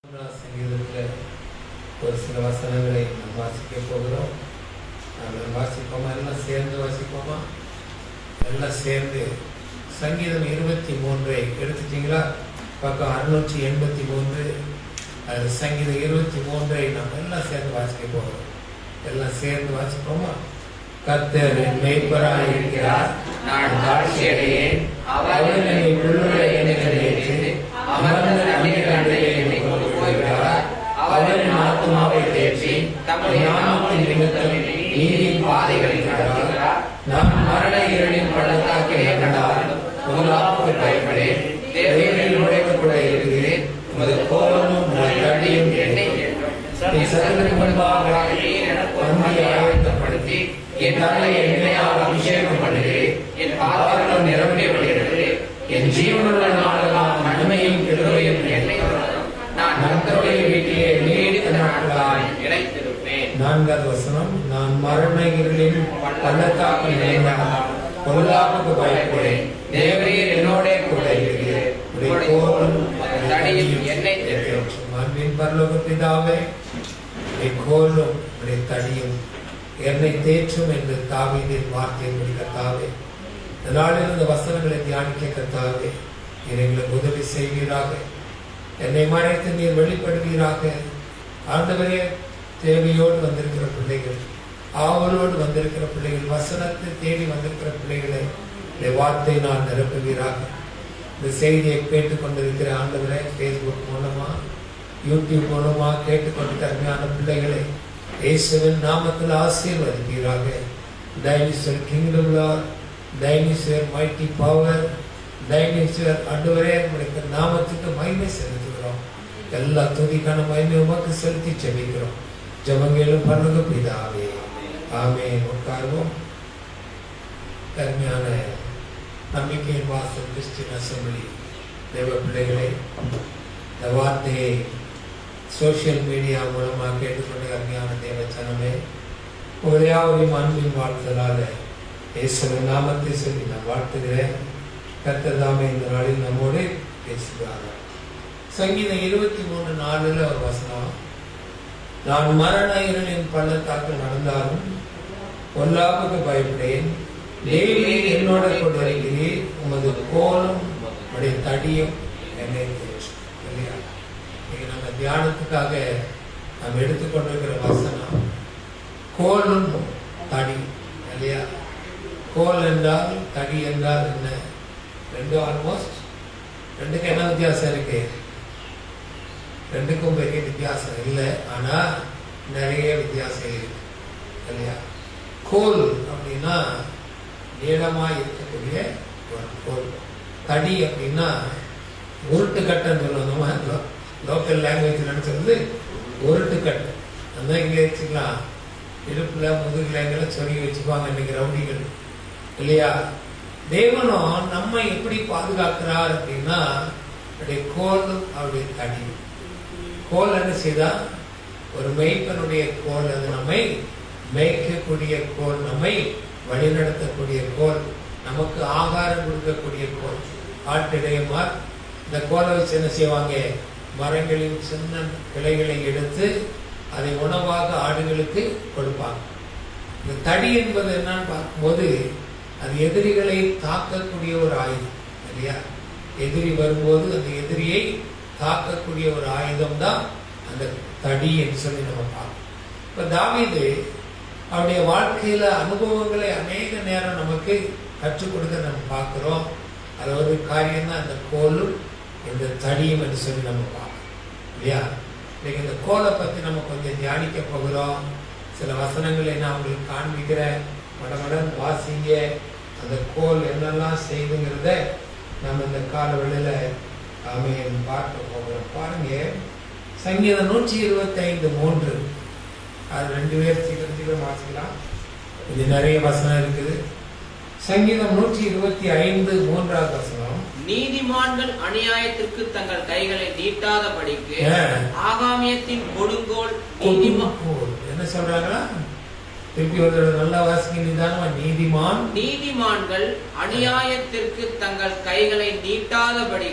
சங்கீதத்தில் ஒரு சில வசனங்களை நாம் வாசிக்க போகிறோம். நாங்கள் வாசிப்போமா? எல்லாம் சேர்ந்து வாசிப்போமா? எல்லாம் சேர்ந்து சங்கீதம் 23 எடுத்துட்டீங்களா? பக்கம் 683. அது சங்கீதம் 23 நாம் எல்லாம் சேர்ந்து வாசிக்க போகிறோம். எல்லாம் சேர்ந்து வாசிப்போமா? கர்த்தர் என் மேய்ப்பராய் இருக்கிறார், நான் தாழ்ச்சியடையேன். அவர் என்னை புல்லுள்ள எண்ணெய்களில் ஏற்றி அமர்ந்த தண்ணீர்களிலே என்னை கொண்டு போய்விடுவார். அவர் என் ஆத்துமாவை தேற்றி தம்முடைய நாமத்தின் நிமித்தம் நீதியின் பாதைகளில் நடத்துகிறார். நான் மரண இருளின் பள்ளத்தாக்கிலே கண்டாலும் பொல்லாப்புக்கு பயப்படேன். தேவனில் நுழைவு கூட இருக்கிறேன். உமது கோலமும் உமது தடியும் என்னை ஏற்றும். என் சத்துருக்கு முன்பாக நீர் எனக்கு பந்தியை ஆயத்தப்படுத்தி என் தலையை எண்ணெயால் அபிஷேகம் பண்ணுகிறேன். என் பாத்திரம் நிரம்பி வருகிறது. என் ஜீவனுள்ள நாளெல்லாம் நன்மையும் கிருபையும் என்னை தொடரும். நான் கர்த்தருடைய வீட்டிலே நீடித்த நாட்களாய் நிலைத்திருப்பேன். 4வது வசனம். நான் மரண இருளின் பள்ளத்தாக்கில் நிலைத்திருந்தாலும் பொல்லாப்புக்கு பயப்படேன். தேவரீர் என்னோடே கூட இருக்கிறீர். உம்முடைய கோலும் தடியும் என்னை தேற்றும். அன்பின் பரலோக பிதாவே, உம்முடைய கோலும் உம்முடைய தடியும் என்னை தேற்றும் என்று தாவீதின் வார்த்தையை முடிக்கத்தாவே, நாளில் இந்த வசனங்களை தியானிக்க கர்த்தாவே, நீர் எங்களுக்கு உதவி செய்வீராக. என்னை மறைத்து நீர் வெளிப்படுவீராக. ஆண்டவரே, தேவையோடு வந்திருக்கிற பிள்ளைகள், ஆவலோடு வந்திருக்கிற பிள்ளைகள், வசனத்தை தேடி வந்திருக்கிற பிள்ளைகளை இந்த வார்த்தை நான் நிரப்புவீராக. இந்த செய்தியை கேட்டுக்கொண்டிருக்கிற ஆண்டவரே, ஃபேஸ்புக் மூலமா யூடியூப் மூலமா கேட்டுக்கொண்டு அருமையான பிள்ளைகளை இயேசுவின் நாமத்தில் ஆசீர்வதிப்பீராக. Thine is your kingdom, Lord. Thine is your mighty power. Thine is your ஆண்டவரே, உம்முடைய நாமத்துக்கு மகிமை செலுத்துகிறோம். எல்லா துதிக்கான மகிமை உமக்கு செலுத்தி ஜெபிக்கிறோம். ஜெபங்களும் பரலோக பிதாவே, ஆமென். உட்காருவோம். அருமையான நம்பிக்கையின் வாசல் கிறிஸ்டியன் அசெம்பிளி தேவ பிள்ளைகளை, இந்த வார்த்தையை சோசியல் மீடியா மூலமாக கேட்டுக்கொண்ட அருமையான தேவச்சனமே, உங்களையாவரையும் அன்பின் வாழ்த்தலால் இயேசுவின் நாமத்தை சொல்லி நான் வாழ்த்துகிறேன். கர்த்தர் தாமே இந்த நாளில் நம்மோடு பேசுகிறார். சங்கீதம் 23:4 ஒரு வசனம். நான் மரண இருளின் பள்ளத்தாக்கில் நடந்தாலும் பொல்லாப்புக்கு பயப்படேன். தேவரீர் என்னோட கூட இருக்கிறீர். உமது கோலும் உம்முடைய தடியும் என்னை தேற்றும். இல்லையா? நம்ம தியானத்துக்காக நாம் எடுத்துக்கொண்டிருக்கிற வசனம் கோலும் தடி. இல்லையா? கோல் என்றால் தடி என்றால் என்ன? ரெண்டும் ஆல்மோஸ்ட் ரெண்டுக்கும் என்ன வித்தியாசம் இருக்கு? ரெண்டுக்கும் பெரிய வித்தியாசம் இல்லை, ஆனா நிறைய வித்தியாசம் இருக்கு. இல்லையா? கோல் அப்படின்னா நீளமா இருக்கக்கூடிய ஒரு கோல். தடி அப்படின்னா உருட்டுக்கட்டைன்னு சொல்லுவோம். லோக்கல் லாங்குவேஜ் நினைச்சது உருட்டுக்கட்டை. அந்த இங்கே வச்சுக்கலாம், இடுப்புல முதுகுல சொருகி வச்சுக்குவாங்க இன்னைக்கு ரவுடிகள். இல்லையா? தேவனும் நம்ம எப்படி பாதுகாக்கிறார் அப்படின்னா அவருடைய கோல், அவருடைய தடி. கோல் என்ன செய்தா? ஒரு மேய்ப்பனுடைய கோல். அது நம்மை மேய்க்கக்கூடிய கோல், நம்மை வழிநடத்தக்கூடிய கோல், நமக்கு ஆகாரம் கொடுக்கக்கூடிய கோல். ஆட்டிடையமார் இந்த கோலை வச்சு என்ன செய்வாங்க? மரங்களின் சின்ன கிளைகளை எடுத்து அதை உணவாக ஆடுகளுக்கு கொடுப்பாங்க. இந்த தடி என்பது என்னன்னு பார்க்கும்போது அது எதிரிகளை தாக்கக்கூடிய ஒரு ஆயுதம். இல்லையா? எதிரி வரும்போது அந்த எதிரியை தாக்கக்கூடிய ஒரு ஆயுதம் தான் அந்த தடி என்று சொல்லி நம்ம பார்க்கணும். இப்ப தாவீது அவருடைய வாழ்க்கையில அனுபவங்களை அநேக நேரம் நமக்கு கற்றுக் கொடுக்க நம்ம பார்க்கிறோம். அது ஒரு காரியம் தான் இந்த கோலும் இந்த தடியும் என்று சொல்லி நம்ம பார்க்கணும். இல்லையா? இன்னைக்கு இந்த கோலை பத்தி நம்ம கொஞ்சம் தியானிக்க போகிறோம். சில வசனங்களை நான் உங்களுக்கு காண்பிக்கிறேன். மடமடன் வாசிங்க. அந்த கோல் என்னெல்லாம் செய்துங்கிறத நம்ம இந்த கால வேளையில அமையன் பார்க்க போகிறோம். பாருங்க, சங்கீதம் 125:3. அது 2 பேர் சீக்கிரம் வாசிக்கலாம். இது நிறைய வசனம் இருக்குது. சங்கீதம் 125:3 வசனம். நீதிமான்கள் அநியாயத்திற்கு தங்கள் கைகளை நீட்டாதபடிக்கு ஆகாமியத்தின் கொடுங்கோல். என்ன சொல்றாங்களா? திருப்பி ஒரு நல்லா வாசிக்க நிதானமா. நீதிமான்கள் அநியாயத்திற்கு தங்கள் கைகளை நீட்டாதபடி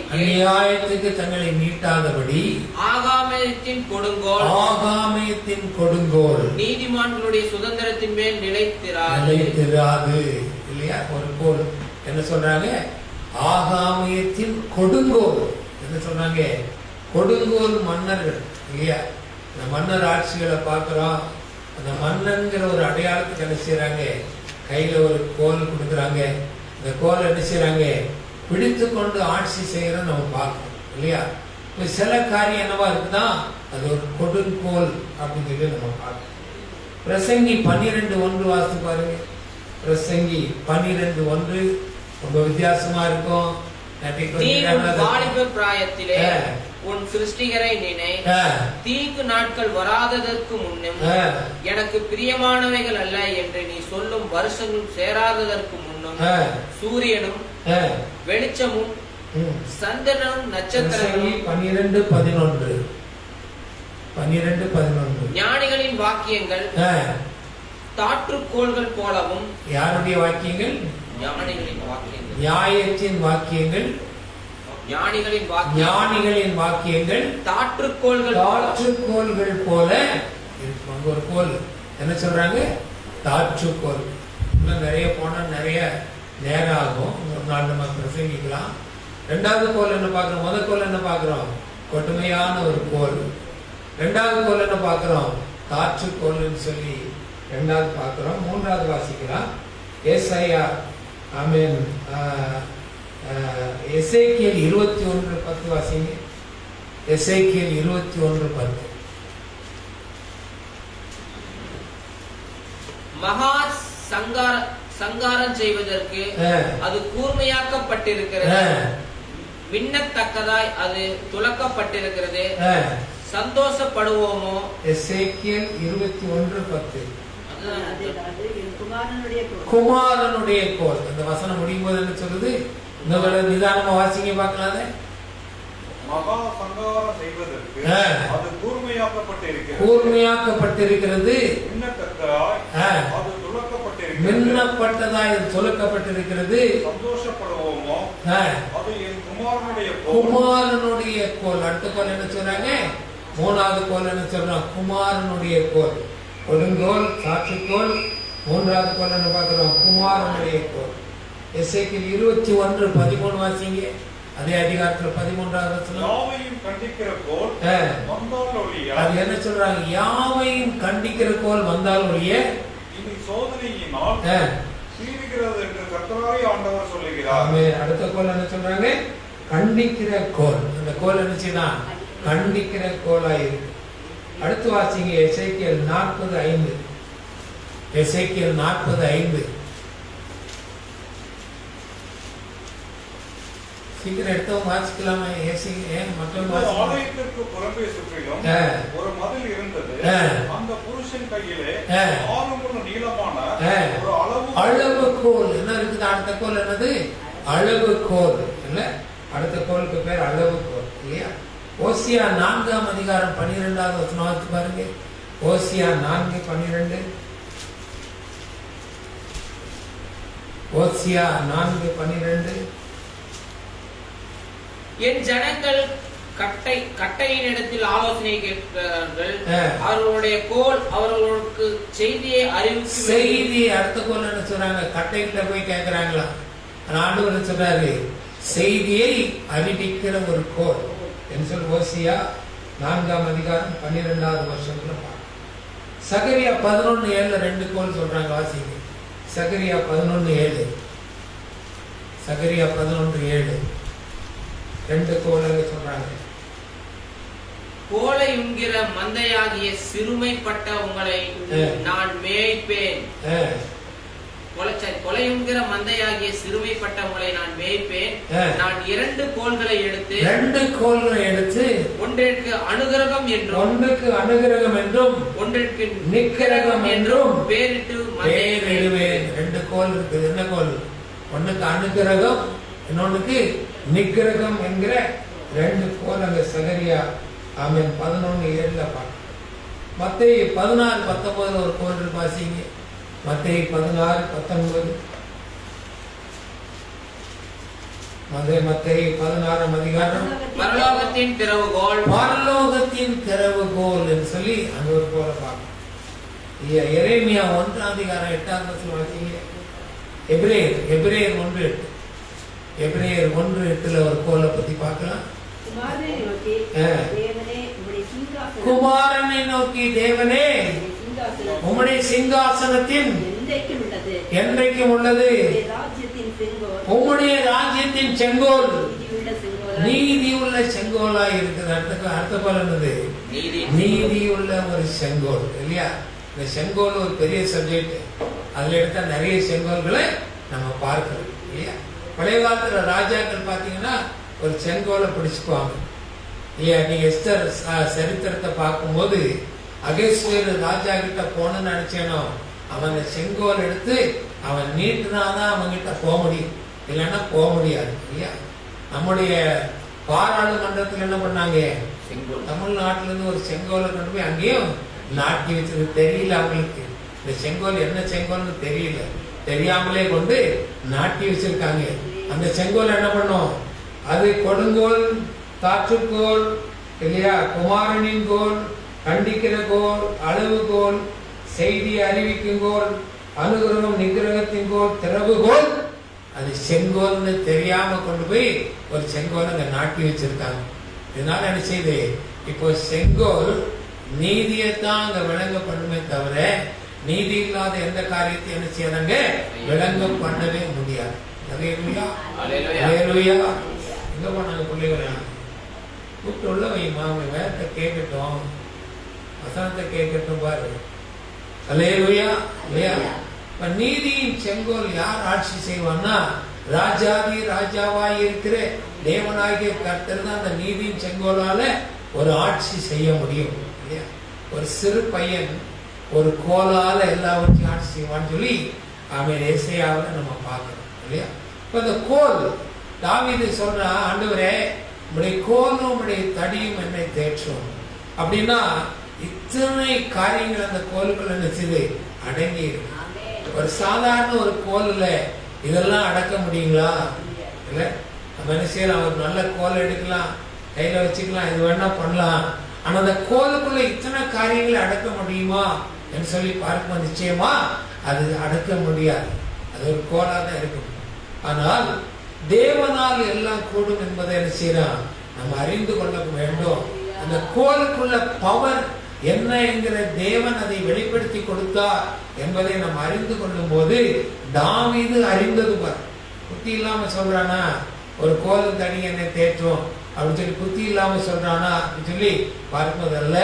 தங்களை நீட்டாதபடி ஆகாமியத்தின் கொடுங்கோல் ஆகாமியத்தின் கொடுங்கோல் நீதிமான்களுடைய சுதந்திரத்தின் மேல் நிலைத்திராது இல்லையா? ஒரு கோல் என்ன சொல்றாங்க? ஆகாமியத்தின் கொடுங்கோல். என்ன சொல்றாங்க? கொடுங்கோல் மன்னர்கள் இல்லையா? இந்த மன்னர் ஆட்சிகளை பார்க்கிறோம். அந்த மன்னன்கிற ஒரு அடையாளத்துக்கு என்ன செய்யறாங்க? கையில ஒரு கோல் கொடுக்குறாங்க. இந்த கோல் என்ன செய்யறாங்க? பிடித்து கொண்டு ஆட்சி செய்யறோம் நம்ம பார்க்கணும் இல்லையா? சில காரியம் என்னவா இருக்குதா, அது ஒரு கொடுங்கோல் அப்படின்னு சொல்லி நம்ம பார்க்கணும். பிரசங்கி 12:1 வாசித்து பாருங்க. பிரசங்கி 12:1 ரொம்ப வித்தியாசமா இருக்கும். வாலிப பிராயத்திலே உன் சிருஷ்டிகரை நினை, தீங்கு நாட்கள் வராததற்கு முன்னும் எனக்கு பிரியமானவைகள் அல்ல என்று நீ சொல்லும் வருஷங்கள் சேராததற்கு முன்னும் சூரியனும் வெளிச்சமும் சந்திரனும் நட்சத்திரமும் 12:11 ஞானிகளின் வாக்கியங்கள் தாற்றுக்கோள்கள் போலவும். யாருடைய வாக்கியங்கள்? ஞானிகளின் வாக்கியங்கள். நியாயத்தின் வாக்கியங்கள். ஞானிகளின் வாக்கியங்கள் தாற்றுக்கோள்கள் போல இருக்கும். ஒரு கோல் என்ன சொல்றாங்க? தாற்றுக்கோள். நிறைய போனா நிறைய நேரம் ஆகும். ஒரு நாள் நம்ம பிரசங்கிக்கலாம். ரெண்டாவது கோல் என்ன பார்க்கிறோம்? முதல் கோல் என்ன பார்க்கிறோம்? கொடுமையான ஒரு கோல். ரெண்டாவது கோல் என்ன பார்க்கிறோம்? தாற்றுக்கோள்னு சொல்லி ரெண்டாவது பார்க்கிறோம். மூன்றாவது வாசிக்கலாம். ஏசாயா ஆமென். எசேக்கியேல் 21:10 வாசிங்க. எசேக்கியேல் 21:10. மகா சங்காரம் செய்வதற்கு அது கூர்மையாக்கப்பட்டிருக்கிறது, மின்னத்தக்கதாய் அது துலக்கப்பட்டிருக்கிறது, சந்தோஷப்படுவோமோ. எசேக்கியேல் 21:10. குமாரனுடைய கோல். அந்த வசனம் முடியும் போது என்ன சொல்லுது? இந்த நிதானமா வாசிங்க பார்க்கலாத. மகா சங்காரம் செய்வதற்கு அது கூர்மையாக்கப்பட்டிருக்கிறது, மின்னப்பட்டதாய் துலக்கப்பட்டிருக்கிறது, சந்தோஷப்படுவோமோ. அது என் குமாரனுடைய கோல். அடுத்த கோல் என்ன சொல்றாங்க? மூணாவது கோல் என்ன சொல்றாங்க? குமாரனுடைய கோல். கொடுங்கோல், சாட்சிக்கோல். மூன்றாவது கோல் என்ன பார்க்கிறோம்? குமாரனுடைய கோல். எசேக்கியேல் 21:13 வாசிங்க. அதே அதிகாரத்துல 13வது வசனம். யாவையும் கண்டிக்கிற கோல் வந்தால் ஒழிய. அது என்ன சொல்றாங்க? யாவையும் கண்டிக்கிற கோல் வந்தால் ஒழிய இனி சோதனையினால் தீருகிறது என்று கர்த்தராகிய ஆண்டவர் சொல்லுகிறார். அடுத்த கோல் என்ன சொல்றாங்க? கண்டிக்கிற கோல். அந்த கோல் என்ன செய்யலாம்? கண்டிக்கிற கோலாயிருக்கு. அடுத்து வாசிங்க. எசேக்கியேல் 40:5. எசேக்கியேல் 40:5. சீக்கிரம் எடுத்தவங்க வாசிக்கலாமா? ஆலயத்திற்கு புறம்பே சுற்றிலும் ஒரு மதில் இருந்தது. அந்த புருஷன் கையிலே 6 முழ நீளமான ஒரு அளவுகோல். என்ன இருக்குது? அடுத்த கோல் என்னது? அளவுகோல் இல்ல. அடுத்த கோலுக்கு பேர் அளவுகோல் இல்லையா? ஓசியா 4ஆம் அதிகாரம் 12வது வசனம் வாசித்து பாருங்க. ஓசியா 4:12. ஓசியா 4:12. என் ஜனங்கள் கட்டையின் இடத்தில் ஆலோசனை கேட்கிறார்கள், அவர்களுடைய கோல் அவர்களுக்கு செய்தியை அறிவிக்கும். செய்தியை அடுத்த கோல் என்ன சொல்றாங்க? கட்டையில போய் கேட்கிறாங்களா? ஆண்டவர் சொல்றாரு செய்தியை அறிவிக்கிற ஒரு கோல் என்று சொல்லி ஓசியா 4ஆம் அதிகாரம் 12வது வருஷத்துல சகரியா 11:7 2 கோல் சொல்றாங்க. வாசிங்க. சகரியா 11:7. சகரியா 11:7 2 கோலை சொல்றாங்க. கோலை உண்கிற மந்தையாகிய சிறுமைப்பட்ட உங்களை நான் மேய்ப்பேன். கொலையுங்கிற மந்தையாகிய சிறுமைப்பட்ட உங்களை நான் மேய்ப்பேன். நான் 2 கோல்களை எடுத்து ஒன்றிற்கு அனுகிரகம் என்றும் ஒன்றிற்கு நிக்கிரகம் என்றும் பேரிட்டு பெயரிடுவேன். 2 கோல் இருக்குது. என்ன கோல்? ஒன்னுக்கு அனுகிரகம், இன்னொன்னுக்கு நிக்கிரகம் என்கிற 2 கோல் அங்க சகரியா ஆமென் 11:7 பார்க்க. மத்தேயு 16:19 ஒரு கோல் இருக்கு. வாசிங்க. மத்தேயு 16:19. மத்தேயு 16ஆம் அதிகாரம் பரலோகத்தின் திறவுகோல், பரலோகத்தின் திறவுகோல் என்று சொல்லி அங்க ஒரு கோலை பார்க்கணும். எரேமியா 1ஆம் அதிகாரம் 8ஆம் வசனம் வாசிங்க. எபிரேயர் 1:8, எபிரேயர் 1:8 ஒரு கோலை பத்தி பார்க்கலாம். குமாரனை நோக்கி தேவனே உம்முடைய சிங்காசனத்தின் என்றைக்கும் உள்ளது, உம்முடைய ராஜ்யத்தின் செங்கோல் நீதி உள்ள செங்கோலாய் இருக்குது. அடுத்த போல என்னது? நீதி உள்ள ஒரு செங்கோல் இல்லையா? இந்த செங்கோல் ஒரு பெரிய சப்ஜெக்ட். அதுல எடுத்தா நிறைய செங்கோல்களை நம்ம பார்க்கிறோம் இல்லையா? பழைய காலத்துல ராஜாக்கள் பாத்தீங்கன்னா ஒரு செங்கோலை பிடிச்சுக்குவாங்க இல்லையா? நீங்க எஸ்தர் சரித்திரத்தை பார்க்கும்போது அகேஸ்வரர் ராஜா கிட்ட போனன்னு நினைச்சேனோ, அவன் செங்கோல் எடுத்து அவன் நீட்டுனாதான் அவங்க கிட்ட போக முடியும், இல்லைன்னா போக முடியாது இல்லையா? நம்முடைய பாராளுமன்றத்தில் என்ன பண்ணாங்க? தமிழ்நாட்டில இருந்து ஒரு செங்கோலை கொண்டு போய் அங்கேயும் நாட்டி வச்சது. தெரியல அவங்களுக்கு இந்த செங்கோல் என்ன செங்கோல்னு தெரியல, தெரியாமலே கொண்டு நாட்டி வச்சிருக்காங்க. அந்த செங்கோல் என்ன பண்ணும்? அது கொடுங்கோல், காற்றுக்கோல் இல்லையா, குமாரனின் கோல், கண்டிக்கிற கோல், அளவுகோல், செய்தி அறிவிக்கும் கோல், அனுகிரகம் நிகிரகத்தின் கோல், திறவுகோல். அது செங்கோல்னு தெரியாம கொண்டு போய் ஒரு செங்கோல் அங்க நாட்டி வச்சிருக்காங்க. இதனால என்ன செய்யுது? இப்போ செங்கோல் நீதியைத்தான் அங்க விளங்க பண்ணுமே தவிர நீதி இல்லாத எந்த காரியத்தை என்ன செய்யறாங்க? விளங்க பண்ணவே முடியாது. எங்க போனாங்க பிள்ளைகளா? கூப்பிட்டு உள்ள வைமா, அவங்க வேறத்தை கேட்கட்டும், வசனத்தை கேட்கட்டும் பாரு. அல்லேலூயா. நீதியின் செங்கோல் யார் ஆட்சி செய்வான்னா, ராஜாதி ராஜாவாய் இருக்கிற தேவனாகிய கர்த்தர் தான் அந்த நீதியின் செங்கோலால ஒரு ஆட்சி செய்ய முடியும் இல்லையா? ஒரு சிறு பையன் ஒரு கோலால எல்லாவற்றையும் ஆட்சி செய்வான்னு சொல்லி அவன் ஏசாயாவுல நம்ம பார்க்கிறோம் இல்லையா? இப்ப இந்த கோல் தாவீது சொல்றா, ஆண்டவரே உம்முடைய கோலும் உம்முடைய தடியும் என்னை தேற்றும் அப்படின்னா, இத்தனை காரியங்கள் அந்த கோலுக்குள்ள என்ன செய்து அடங்கி இருக்கு. ஒரு சாதாரண ஒரு கோல்ல இதெல்லாம் அடக்க முடியுங்களா? இல்ல. நம்ம என்ன செய்யலாம்? ஒரு நல்ல கோல் எடுக்கலாம், கையில வச்சுக்கலாம், இது வேணா பண்ணலாம். ஆனா அந்த கோலுக்குள்ள இத்தனை காரியங்களை அடக்க முடியுமா என்று சொல்லி பார்க்கும்போது நிச்சயமா அது அடக்க முடியாது. அது ஒரு கோலா தான் இருக்கும். ஆனால் தேவனால் எல்லாம் கூடும் என்பதை என்ன செய்யலாம்? நம்ம அறிந்து கொள்ள வேண்டும். அந்த கோலுக்குள்ள பவர் என்ன என்கிற தேவன் அதை வெளிப்படுத்தி கொடுத்தார் என்பதை நம்ம அறிந்து கொள்ளும் போது தாவீது அறிந்தது பார். புத்தி இல்லாம சொல்றானா ஒரு கோலு தனி என்னை தேற்றும் அப்படின்னு சொல்லி புத்தி இல்லாம சொல்றானா அப்படின்னு சொல்லி பார்ப்பதல்ல,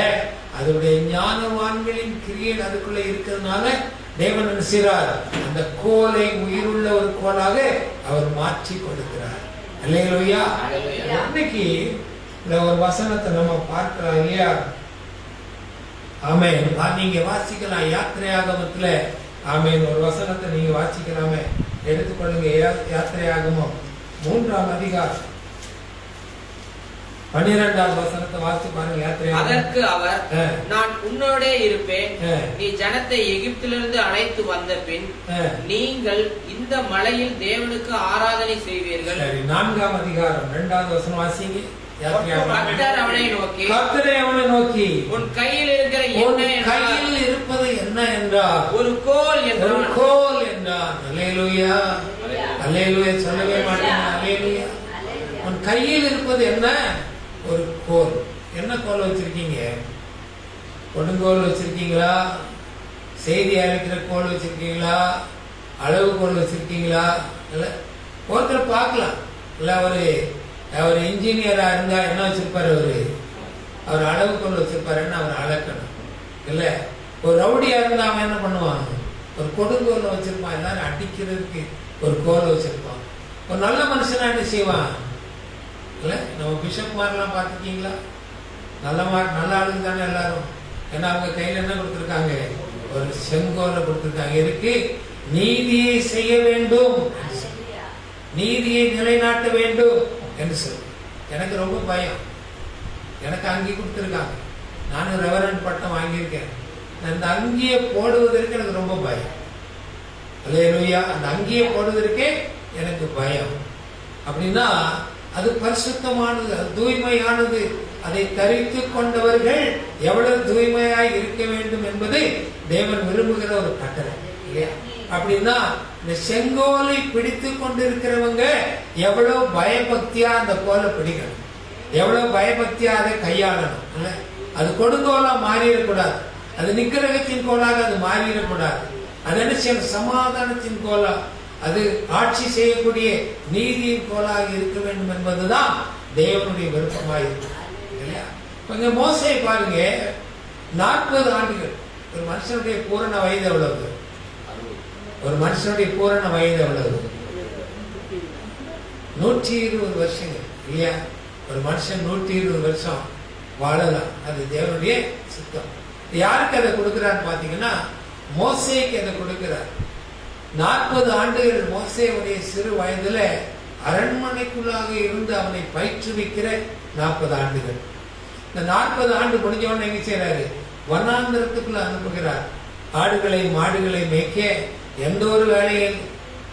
அதனுடைய ஞானவான்களின் கிரியேட் அதுக்குள்ள இருக்கிறதுனால தேவன் என்ன செய்றார்? அந்த கோலை உயிருள்ள ஒரு கோலாக அவர் மாற்றி கொடுக்கிறார். அல்லேலூயா. இன்னைக்கு இந்த ஒரு வசனத்தை நம்ம பார்க்கிறோம் இல்லையா? ஆமென். நீங்க வாசிக்கலாம் யாத்திரையாகமத்துல. ஆமென். ஒரு வசனத்தை நீங்க வாசிக்கலாமே, எடுத்துக்கொள்ளுங்க. யாத்திரையாகமம் 3ஆம் அதிகாரம் 12ஆம் வசனத்தை வாசித்து பாருங்க. அதற்கு அவர், நான் உன்னோடே இருப்பேன், நீ ஜனத்தை எகிப்திலிருந்து அழைத்து வந்த பின் நீங்கள் இந்த மலையில் தேவனுக்கு ஆராதனை செய்வீர்கள். 4ஆம் அதிகாரம் 2ஆவது வசனம் வாசிங்க. கர்த்தர் அவனை நோக்கி உன் கையில் இருக்கிற கையில் இருப்பது என்ன என்றார்? ஒரு கோல் என்றார். அல்லேலூயா. அல்லேலூயா சொல்லவே மாட்டேன். அல்லேலூயா. உன் கையில் இருப்பது என்ன? ஒரு கோல். என்ன கோல் வச்சிருக்கீங்க? கொடுங்கோல் வச்சிருக்கீங்களா? செய்தி அழைக்கிற கோல் வச்சிருக்கீங்களா? அளவு கோல் வச்சிருக்கீங்களா? இல்ல ஒருத்தர் பார்க்கலாம் இல்ல, அவர் இன்ஜினியரா இருந்தா என்ன வச்சிருப்பாரு? அவர் அளவு கோல் வச்சிருப்பாருன்னு அவர் அளக்கணும் இல்ல. ஒரு ரவுடியா இருந்தா அவன் என்ன பண்ணுவான்? ஒரு கொடுங்கோல் வச்சிருப்பான், எல்லாரும் அடிக்கிறதுக்கு ஒரு கோல் வச்சிருப்பான். ஒரு நல்ல மனுஷனா என்ன செய்வான்? இல்ல, நம்ம பிஷப் மாதிரிலாம் பார்த்துருக்கீங்களா? நல்ல ஆளுங்க தானே எல்லாரும். ஏன்னா அவங்க கையில என்ன கொடுத்துருக்காங்க? ஒரு செங்கோலை கொடுத்துருக்காங்க. இருக்கு நீதியை செய்ய வேண்டும், நீதியை நிலைநாட்ட வேண்டும் என்று சொல்லு. எனக்கு ரொம்ப பயம். எனக்கு அங்கி கொடுத்துருக்காங்க, நானும் ரெவரண்ட் பட்டம் வாங்கியிருக்கேன். அந்த அங்கியை போடுவதற்கு எனக்கு ரொம்ப பயம். அல்லேலூயா. அந்த அங்கியை போடுவதற்கே எனக்கு பயம். அப்படின்னா அது பரிசுத்தமானது, அது தூய்மையானது. அதை தரித்து கொண்டவர்கள் எவ்வளவு தூய்மையாய் இருக்க வேண்டும் என்பது தேவன் விரும்புகிற ஒரு கட்டளை இல்லையா? அப்படின்னா இந்த செங்கோலை பிடித்து கொண்டிருக்கிறவங்க எவ்வளவு பயபக்தியா அந்த கோலை பிடிக்கணும், எவ்வளவு பயபக்தியா அதை கையாளணும். அது கொடுங்கோலா மாறிடக்கூடாது, அது நிக்கிரகத்தின் கோலாக அது மாறிடக்கூடாது. அது என்ன செய்யணும்? சமாதானத்தின் கோலா, அது ஆட்சி செய்யக்கூடிய நீதியின் கோலாக இருக்க வேண்டும் என்பதுதான் தேவனுடைய விருப்பமாக இருக்கு இல்லையா? கொஞ்சம் மோசையை பாருங்க, 40 ஆண்டுகள். ஒரு மனுஷனுடைய பூரண வயது எவ்வளவு? ஒரு மனுஷனுடைய பூரண வயது எவ்வளவு? 120 வருஷங்கள் இல்லையா? ஒரு மனுஷன் 120 வருஷம் வாழலாம், அது தேவனுடைய சித்தம். யாருக்கு அதை கொடுக்கிறான்னு பாத்தீங்கன்னா மோசேக்கு அதை கொடுக்கிறார். 40 ஆண்டுகள் மோசேவுடைய சிறு வயதுல அரண்மனைக்குள்ளாக இருந்து அவனை பயிற்றுவிக்கிற 40 ஆண்டுகள். இந்த 40 ஆண்டு முடிஞ்சவன எங்க செய்யறாரு? வனாந்திரத்துக்குள்ள அனுப்புகிறார். ஆடுகளை மாடுகளை மேய்க்க எந்த ஒரு வேலையில்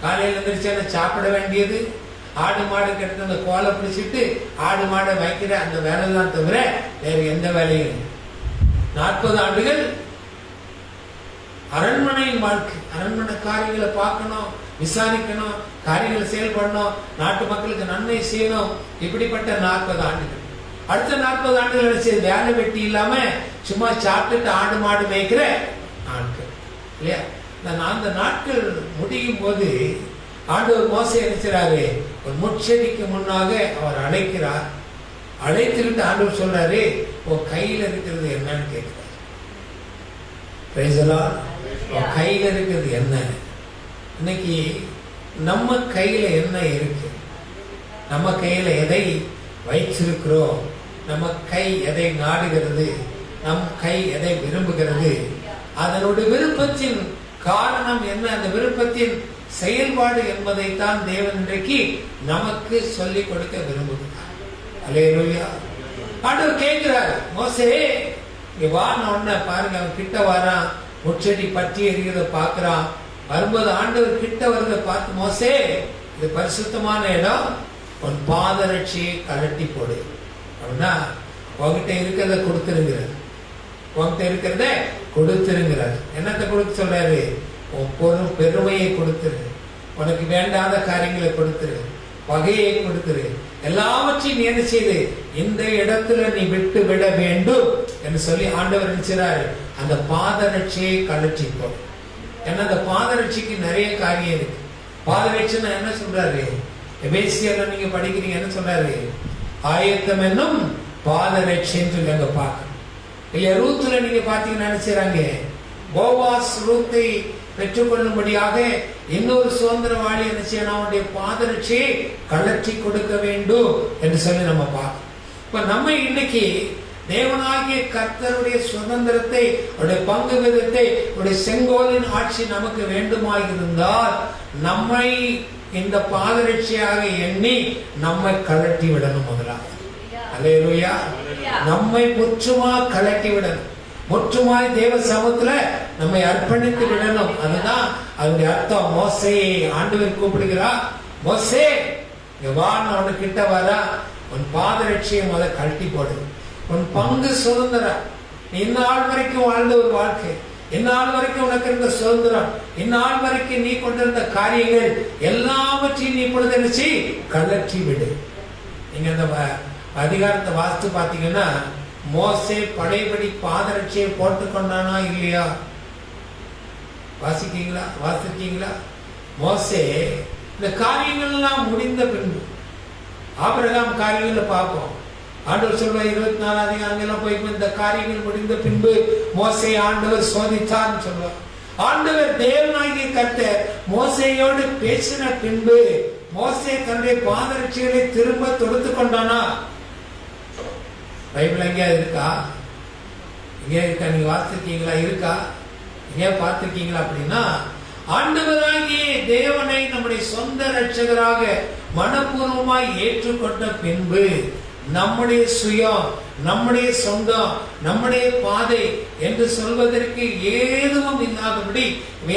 காலையில் எழுந்திரிச்சான சாப்பிட வேண்டியது, ஆடு மாடு கிட்ட அந்த கோலை பிடிச்சிட்டு ஆடு மாடை வைக்கிற அந்த வேலை தான் தவிர வேற எந்த வேலையும். 40 ஆண்டுகள் அரண்மனையின் வாழ்க்கை. அரண்மனை காரியங்களை பார்க்கணும், விசாரிக்கணும், காரியங்களை செயல்படணும், நாட்டு மக்களுக்கு நன்மை செய்யணும். இப்படிப்பட்ட 40 ஆண்டுகள். அடுத்த 40 ஆண்டுகள் வேலை வெட்டி இல்லாம சும்மா சாப்பிட்டுட்டு ஆடு மாடு மேய்க்கிற நாட்கள் இல்லையா? அந்த நாட்கள் முடியும் போது ஆண்டவர் மோசே நினைச்சாரு, ஒரு முட்செடிக்கு முன்னாக அவர் அழைக்கிறார். அழைத்துக்கிட்டு ஆண்டவர் சொல்றாரு, உன் கையில இருக்கிறது என்னன்னு கேட்கிறார். கையில இருக்கிறது என்ன? இன்னைக்கு நம்ம கையில என்ன இருக்கு? நம்ம கையில எதை வைச்சிருக்கிறோம்? நம்ம கை எதை நாடுகிறது? நம் கை எதை விரும்புகிறது? அதனுடைய விருப்பத்தின் காரணம் என்ன? அந்த விருப்பத்தின் செயல்பாடு என்பதைத்தான் தேவன் இன்றைக்கு நமக்கு சொல்லிக் கொடுக்க விரும்புகிறார். அல்லேலூயா. ஆண்டவர் கேட்கிறார், மோசே இங்க வா. உடனே பாருங்க, அவன் கிட்ட வரான், முச்செடி பற்றி எரிகிறத பாக்குறான். வரும்போது ஆண்டவர் கிட்ட வருவதை பார்த்து, மோசே இது பரிசுத்தமான இடம், உன் பாதரட்சியை கழட்டி போடு அப்படின்னா உங்ககிட்ட இருக்கிறத கொடுத்துருங்கிறார். உங்ககிட்ட இருக்கிறத கொடுத்துருங்கிறார். என்னத்தை கொடுத்து சொல்றாரு? உன் பெருமையை கொடுத்துரு, உனக்கு வேண்டாத காரியங்களை கொடுத்துரு, பகையை கொடுத்துரு, எல்லாவற்றையும் நீ என்ன செய்து இந்த இடத்துல நீ விட்டு விட வேண்டும் என்று சொல்லி ஆண்டவர் நினைச்சாரு. அந்த பாதரட்சியை கழற்றி போடு. ஏன்னா அந்த பாதரட்சிக்கு நிறைய காரியம் இருக்கு. பாதரட்சின்னா என்ன சொல்றாரு? எபேசியர்ல நீங்க படிக்கிறீங்க, என்ன சொல்றாரு? ஆயத்தம் என்னும் பாதரட்சின்னு சொல்லி அங்க பார்க்கணும் இல்லையா? ரூத்துல நீங்க பாத்தீங்கன்னா நினைச்சாங்க, போவாஸ் ரூத்தை பெற்றுக்கொள்ளும்படியாக இன்னொரு சுதந்திரவாளி என்ன செய்யணும்? அவனுடைய பாதரட்சியை கழற்றி கொடுக்க வேண்டும் என்று சொல்லி நம்ம பார்க்கணும். இப்ப நம்ம இன்னைக்கு தேவனாகிய கர்த்தருடைய சுதந்திரத்தை, அவருடைய பங்கு விதத்தை, அவருடைய செங்கோலின் ஆட்சி நமக்கு வேண்டுமாயிருந்தால் நம்மை இந்த பாதரட்சியாக எண்ணி நம்மை கழட்டி விடணும். முதலாக அல்லேலூயா. நம்மை முற்றுமா கழட்டி விடணும், முற்றுமாய் தேவ சமூகத்துல நம்மை அர்ப்பணித்து விடணும். அதுதான் அதனுடைய அர்த்தம். மோசேயை ஆண்டவர் கூப்பிடுகிறார், மோசே இங்க வா, அவனு கிட்ட வர, உன் பாதரட்சியை முதல் கழட்டி போடு. உன் பங்கு சுதந்திரம், இந்நாள் வரைக்கும் வாழ்ந்த ஒரு வாழ்க்கை, இந்நாள் வரைக்கும் உனக்கு இருந்த சுதந்திரம், இந்நாள் வரைக்கும் நீ கொண்டிருந்த காரியங்கள் எல்லாவற்றையும் நீ இப்பொழுது நினைச்சு கழற்றி விடு. நீங்க அந்த அதிகாரத்தை வாசித்து பாத்தீங்கன்னா, மோசே படைபடி பாதரட்சியை போட்டுக்கொண்டானா இல்லையா? வாசிக்கீங்களா? மோசே இந்த காரியங்கள் எல்லாம் முடிந்த பின்பு, ஆபிரகாம் காரியங்களை பார்ப்போம். ஆண்டவர் சொல்ற 24 அதிகாரங்கள் போய் இந்த காரியங்கள் முடிந்த பின்பு மோசே ஆண்டவர் சோதித்தார் சொல்வார். ஆண்டவர் தேவனாகிய கர்த்தர் மோசேயோடு பேசின பின்பு மோசே தன்னுடைய பாதரட்சிகளை திரும்ப தொடுத்து கொண்டானா? பைபிள் எங்கேயா இருக்கா? எங்கேயா இருக்கா? நீங்க வாசிச்சிருக்கீங்களா? இருக்கா? எங்கேயா பார்த்திருக்கீங்களா? அப்படின்னா ஆண்டவராகிய தேவனை நம்முடைய சொந்த ரட்சகராக மனப்பூர்வமாய் ஏற்றுக்கொண்ட பின்பு நம்முடைய சுயம், நம்முடைய சொந்தம், நம்முடைய பாதை என்று சொல்வதற்கு ஏதுவும் இல்லாதபடி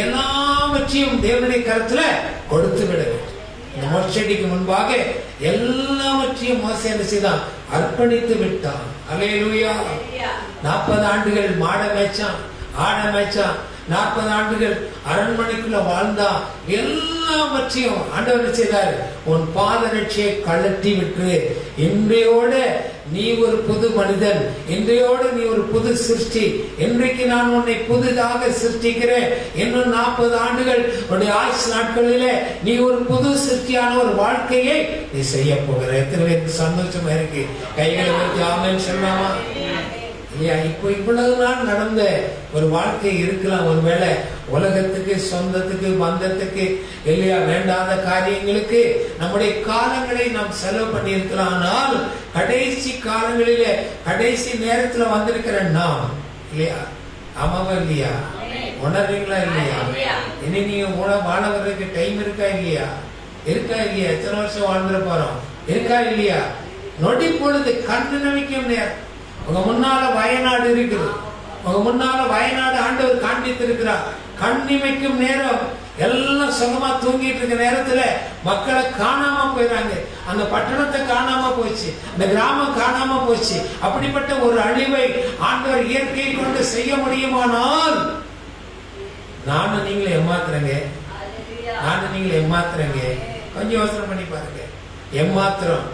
எல்லாவற்றையும் தேவனுடைய கருத்துல கொடுத்து விட வேண்டும். இந்த முட்செடிக்கு முன்பாக எல்லாவற்றையும் மோசே என்ன செய்தான்? அர்ப்பணித்து விட்டான். அல்லேலூயா. 40 ஆண்டுகள் மாட மேய்ச்சான், ஆட மேய்ச்சான், 40 ஆண்டுகள் அரண்மனைக்குள்ள வாழ்ந்தான். எல்லாவற்றையும் ஆண்டவர் செய்தார். உன் பாதரட்சியை கழட்டி விட்டு இன்றையோட நீ ஒரு புது மனிதன், இன்றையோடு நீ ஒரு புது சிருஷ்டி, இன்றைக்கு நான் உன்னை புதிதாக சிருஷ்டிக்கிறேன். இன்னும் 40 ஆண்டுகள் உன்னுடைய ஆயுசு நாட்களிலே நீ ஒரு புது சிருஷ்டியான ஒரு வாழ்க்கையை நீ செய்ய போகிற. எத்தனை பேருக்கு சந்தோஷமா இருக்கு? கைகளை வச்சு ஆமென் சொல்லலாமா? இல்லையா? இப்போ இவ்வளவு நாள் நடந்த ஒரு வாழ்க்கை இருக்கலாம். ஒருவேளை உலகத்துக்கு, சொந்தத்துக்கு, பந்தத்துக்கு, இல்லையா, வேண்டாத காரியங்களுக்கு நம்முடைய காலங்களை நாம் செலவு பண்ணி இருக்கலாம். ஆனால் கடைசி காலங்களிலே, கடைசி நேரத்துல வந்திருக்கிற நாம், இல்லையா, ஆமாவா இல்லையா? உணர்றீங்களா இல்லையா? இனி நீங்க வாழ வர்றதுக்கு டைம் இருக்கா இல்லையா? இருக்கா இல்லையா? எத்தனை வருஷம் வாழ்ந்துட போறோம்? இருக்கா இல்லையா? நொடி பொழுது கண்ணு நம்பிக்கும் நேரம். உங்க முன்னால வயநாடு இருக்குது, உங்க முன்னால வயநாடு ஆண்டவர் காண்பித்து இருக்கிறார். கண்ணிமைக்கும் நேரம் எல்லாம் சுகமா தூங்கிட்டு இருக்க நேரத்துல மக்களை காணாம போயிறாங்க. அந்த பட்டணத்தை காணாம போச்சு, இந்த கிராமம் காணாம போச்சு. அப்படிப்பட்ட ஒரு அழிவை ஆண்டவர் இயற்கையை கொண்டு செய்ய முடியுமானால் நானும் நீங்களும் ஏமாத்துறேங்க, நானும் நீங்களும் ஏமாத்துறேங்க. கொஞ்சம் யோசனை பண்ணி பாருங்க. ஏமாத்திரம்.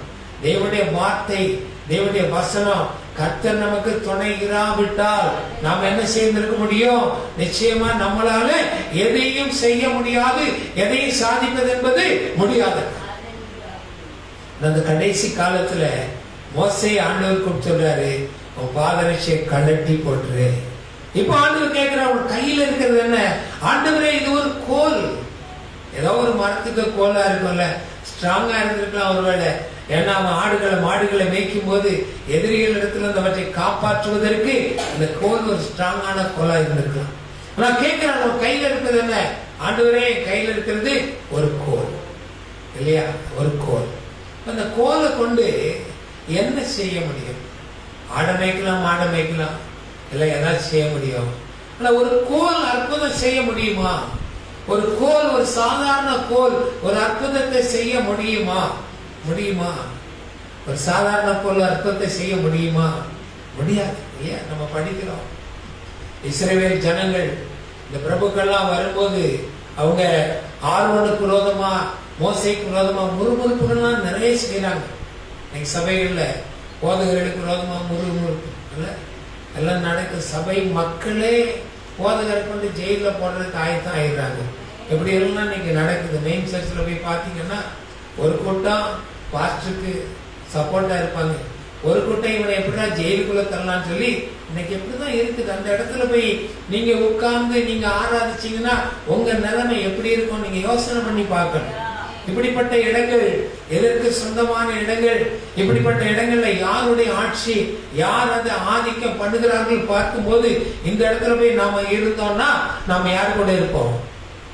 தேவனுடைய வார்த்தை, தேவனுடைய வசனம், கர்த்தர் நமக்கு துணை இராவிட்டால் நாம் என்ன செய்திருக்க முடியும்? நிச்சயமா நம்மளால எதையும் செய்ய முடியாது, எதையும் சாதிப்பது என்பது முடியாது. அந்த கடைசி காலத்துல மோசே ஆண்டவர் கூப்பிட்டு சொல்றாரு, உன் பாதரட்சியை கழட்டி போட்டுரு. இப்ப ஆண்டவர் கேட்கிற, அவன் கையில இருக்கிறது என்ன? ஆண்டவரே, இது ஒரு கோல். ஏதோ ஒரு மரத்துக்கு கோலா இருக்கும்ல, ஸ்ட்ராங்கா இருந்திருக்கலாம் ஒருவேளை. ஏன்னா அவன் மாடுகளை மேய்க்கும் போது எதிரிகள் இடத்துல அவற்றை காப்பாற்றுவதற்கு அந்த கோல் ஒரு ஸ்ட்ராங்கான கோலா இருந்திருக்கலாம். நான் கேட்கிறேன், ஒரு கையில இருக்கிறது என்ன? ஆண்டவரே, கையில இருக்கிறது ஒரு கோல், இல்லையா? ஒரு கோல். அந்த கோலை கொண்டு என்ன செய்ய முடியும்? ஆட மேய்க்கலாம், மாட மேய்க்கலாம், இல்லை ஏதாச்சும் செய்ய முடியும். ஆனா ஒரு கோல் அற்புதம் செய்ய முடியுமா? ஒரு கோல், ஒரு சாதாரண கோல் ஒரு அற்புதத்தை செய்ய முடியுமா? முடியுமா? ஒரு சாதாரண கோல் அற்புதத்தை செய்ய முடியுமா? முடியாது, இல்லையா? நம்ம படிக்கிறோம், இஸ்ரவேல் ஜனங்கள் இந்த பிரபுக்கள்லாம் வரும்போது அவங்க ஆரோனுக்கு விரோதமா, மோசேக்கு விரோதமா முறுமுறுப்புகள்லாம் நிறைய செய்யறாங்க. இன்னைக்கு சபைகள்ல போதகர்களுக்கு விரோதமா முறுமுறுப்பு எல்லாம் நடக்குது. சபை மக்களே போதகரை கொண்டு ஜெயில போடுறதுக்கு ஆயத்தம் ஆயிடுறாங்க. எப்படி எல்லாம் இன்னைக்கு நடக்குது. மெயின் சர்ச்சில் போய் பார்த்தீங்கன்னா ஒரு கூட்டம் பாஸ்டருக்கு சப்போர்ட்டா இருப்பாங்க, ஒரு கூட்டம் இவனை எப்படின்னா ஜெயிலுக்குள்ள தரலான்னு சொல்லி இன்னைக்கு எப்படிதான் இருக்குது. அந்த இடத்துல போய் நீங்க உட்கார்ந்து நீங்க ஆராதிச்சீங்கன்னா உங்க நிலைமை எப்படி இருக்கும் நீங்க யோசனை பண்ணி பார்க்கணும். இப்படிப்பட்ட இடங்கள் எதற்கு சொந்தமான இடங்கள்? இப்படிப்பட்ட இடங்கள்ல யாருடைய ஆட்சி, யார் அதை ஆதிக்கம் பண்ணுகிறார்கள் பார்க்கும்போது இந்த இடத்துல போய் நாம இருந்தோம்னா நாம யாரு கூட இருப்போம்?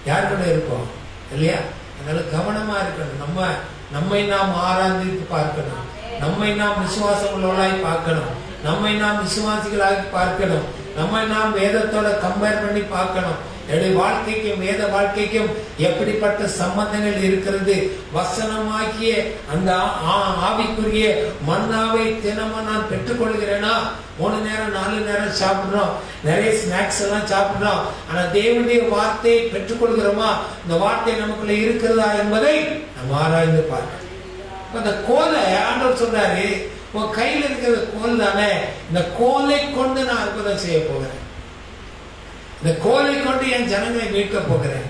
யார் கூட இருப்போம்? இல்லையா? அதனால கவனமா இருக்கணும். நம்மை நாம் ஆராய்ந்து பார்க்கணும், நம்மை நாம் விசுவாசம் உள்ளவர்களாய் பார்க்கணும், நம்மை நாம் விசுவாசிகளாக பார்க்கணும், நம்மை நாம் வேதத்தோட கம்பேர் பண்ணி பார்க்கணும். என்னுடைய வாழ்க்கைக்கும் வேத வாழ்க்கைக்கும் எப்படிப்பட்ட சம்பந்தங்கள் இருக்கிறது? வசனமாகிய அந்த ஆவிக்குரிய மன்னாவை தினமும் நான் பெற்றுக்கொள்கிறேனா? 3 நேரம் 4 நேரம் சாப்பிடுறோம், நிறைய ஸ்நாக்ஸ் எல்லாம் சாப்பிடுறோம். ஆனா தேவனுடைய வார்த்தையை பெற்றுக்கொள்கிறோமா? இந்த வார்த்தை நமக்குள்ள இருக்கிறதா என்பதை நம்ம ஆராய்ந்து பார்க்கணும். இந்த கோலை ஆண்டவர் சொல்றாரு, உன் கையில் இருக்கிற கோல் தானே, இந்த கோலை கொண்டு நான் அற்புதம் செய்ய போகிறேன், இந்த கோலை கொண்டு என் ஜனங்களை மீட்க போகிறேன்.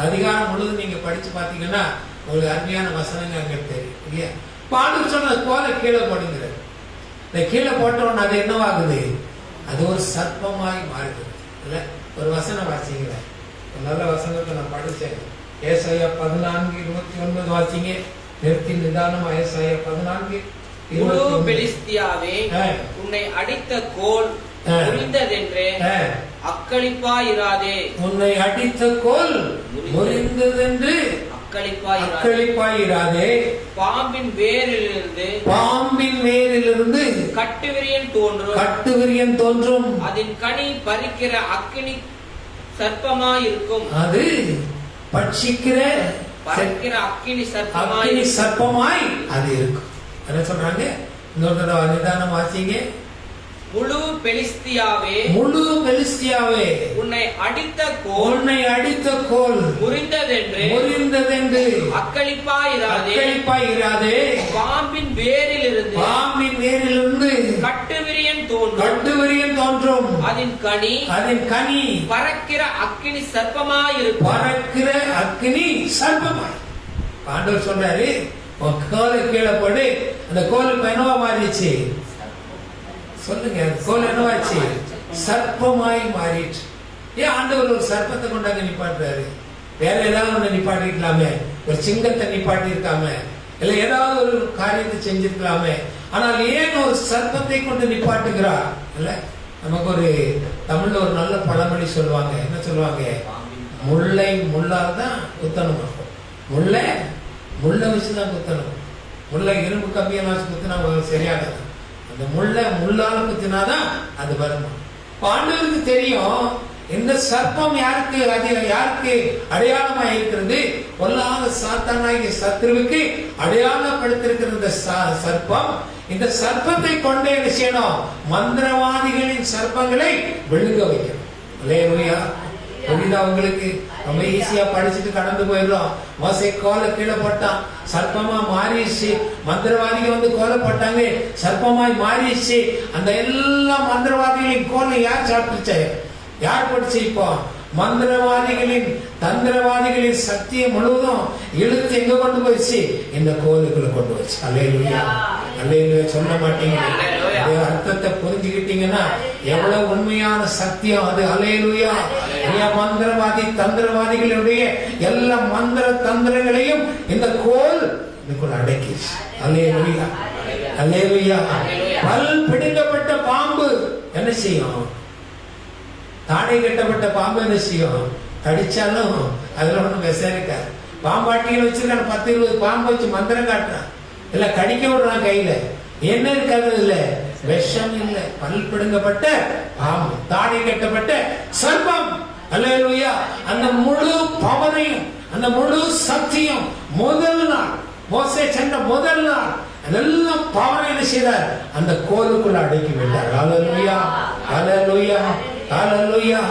அதிகாரம் முழுவதும் நீங்க படிச்சு பாத்தீங்கன்னா ஒரு அருமையான வசனங்கள் அங்க தெரியும், இல்லையா? பாண்டு சொன்ன கோலை கீழே போடுங்கிறது. இந்த கீழே போட்டவன் அது என்னவாகுது? அது ஒரு சர்ப்பமாய் மாறுது. இல்ல, ஒரு வசனம் வாசிக்கிறேன், ஒரு நல்ல வசனத்தை நான் படிச்சேன். ஏசாயா 14:29 வாசிங்க. நிறுத்தி நிதானம். ஏசாயா 14:29. பெலிஸ்தியாவே, உன்னை அடித்த கோல் முறிந்ததென்று அக்களிப்பாயிராதே. உன்னை அடித்த கோல் முறிந்ததென்று அக்களிப்பாயிராதே. பாம்பின் வேரிலிருந்து கட்டுவிரியன் தோன்றும், அதன் கனி பறிக்கிற அக்கினி சர்ப்பமாயிருக்கும். அது பட்சிக்கிற பறக்கிற அக்கினி அக்கினி சர்ப்பமாய் அது இருக்கும். என்ன சொல்றாங்க? இன்னொரு தடவை நிதானம் வாசிங்க. முழு பெலிஸ்தியாவே, முழு பெலிஸ்தியாவே, உன்னை அடித்த கோல் முறிந்ததென்று அக்களிப்பாயிராதே. பாம்பின் வேரிலிருந்து கட்டுவிரியன் தோன்றும். அதன் கனி பறக்கிற அக்கினி சர்ப்பமாய். ஆண்டவர் சொல்றாரு, கோலை கீழே போடு. அந்த கோல் என்னவா மாறிடுச்சு? சொல்லுங்க. கோல் என்னவாச்சு? சர்ப்பமாய் மாறிட்டு. ஏன் ஆண்டவர் ஒரு சர்ப்பத்தை கொண்டாங்க நிப்பாட்டுறாரு? வேற ஏதாவது ஒண்ணு நிப்பாட்டிருக்கலாமே, ஒரு சிங்கத்தை நிப்பாட்டி இருக்காம, இல்ல ஏதாவது ஒரு காரியத்தை செஞ்சிருக்கலாமே. ஆனால் ஏன் ஒரு சர்ப்பத்தை கொண்டு நிப்பாட்டுகிறார்? இல்ல, நமக்கு ஒரு தமிழ்ல ஒரு நல்ல பழமொழி சொல்லுவாங்க. என்ன சொல்லுவாங்க? முல்லை முள்ளால் தான் குத்தணும். முள்ளை வச்சுதான் குத்தணும். முல்லை இரும்பு கம்பியெல்லாம் வச்சு குத்தினா சரியாகாது. அந்த முள்ளால குத்தினாதான் அது வருமா. ஆண்டவருக்கு தெரியும் இந்த சர்ப்பம் யாருக்கு அடையாளமா இருக்கிறது? பொல்லாத சாத்தானாகிய சத்துருவுக்கு அடையாளப்படுத்திருக்கிற இந்த சர்ப்பம். இந்த சர்ப்பத்தை கொண்டே என்ன செய்யணும்? மந்திரவாதிகளின் சர்ப்பங்களை விழுங்க வைக்கணும். அல்லேலூயா. புரியுதா உங்களுக்கு? ரொம்ப ஈஸியா படிச்சுட்டு கடந்து போயிடுறோம். மோசே கோலை கீழே போட்டான், சர்ப்பமா மாறிடுச்சு. மந்திரவாதிகள் வந்து கோலை போட்டாங்க, சர்ப்பமாய் மாறிடுச்சு. அந்த எல்லா மந்திரவாதிகளின் கோலை யார் சாப்பிட்டுச்சு? யார் படிச்சு? இப்போ மந்திரவாதிகளின் தந்திரவாதிகளின் சக்தியை முழுவதும் இழுத்து எங்க கொண்டு போயிடுச்சு? இந்த கோலுக்குள்ள கொண்டு வச்சு. அல்லேலூயா. அல்லேலூயா சொல்ல மாட்டீங்க. அர்த்தத்தை புரிஞ்சுக்கிட்டீங்கன்னா எவ்வளவு உண்மையான சத்தியம் அது. அல்லேலூயா. மந்திரவாதி தந்திரவாதிகளுடைய எல்லா மந்திர தந்திரங்களையும் இந்த கோல் இதுக்குள்ள அடக்கிடுச்சு. அல்லேலூயா. அல்லேலூயா. பல் பிடுங்கப்பட்ட பாம்பு என்ன செய்யும்? தாடை கட்டப்பட்ட பாம்பு என்ன செய்யும்? கடிச்சாலும் அதுல ஒண்ணும் விசாரிக்காது. பாம்பாட்டிகள் வச்சிருக்கான 10-20 பாம்பு வச்சு மந்திரம் காட்டுறான், இல்ல கடிக்க விடுறான் கையில. என்ன இருக்காது? இல்ல விஷம் இல்ல, பல் பிடுங்கப்பட்ட பாம்பு, தாடை கட்டப்பட்ட சர்ப்பம். அல்லேலூயா. அந்த முழு பவரையும் அந்த முழு சக்தியும் முதல் நாள் மோசே சென்ற முதல் நாள் அதெல்லாம் பவரை என்ன செய்தார்? அந்த கோலுக்குள்ள அடக்கி விட்டார். அல்லேலூயா. அல்லேலூயா. அல்லேலூயா.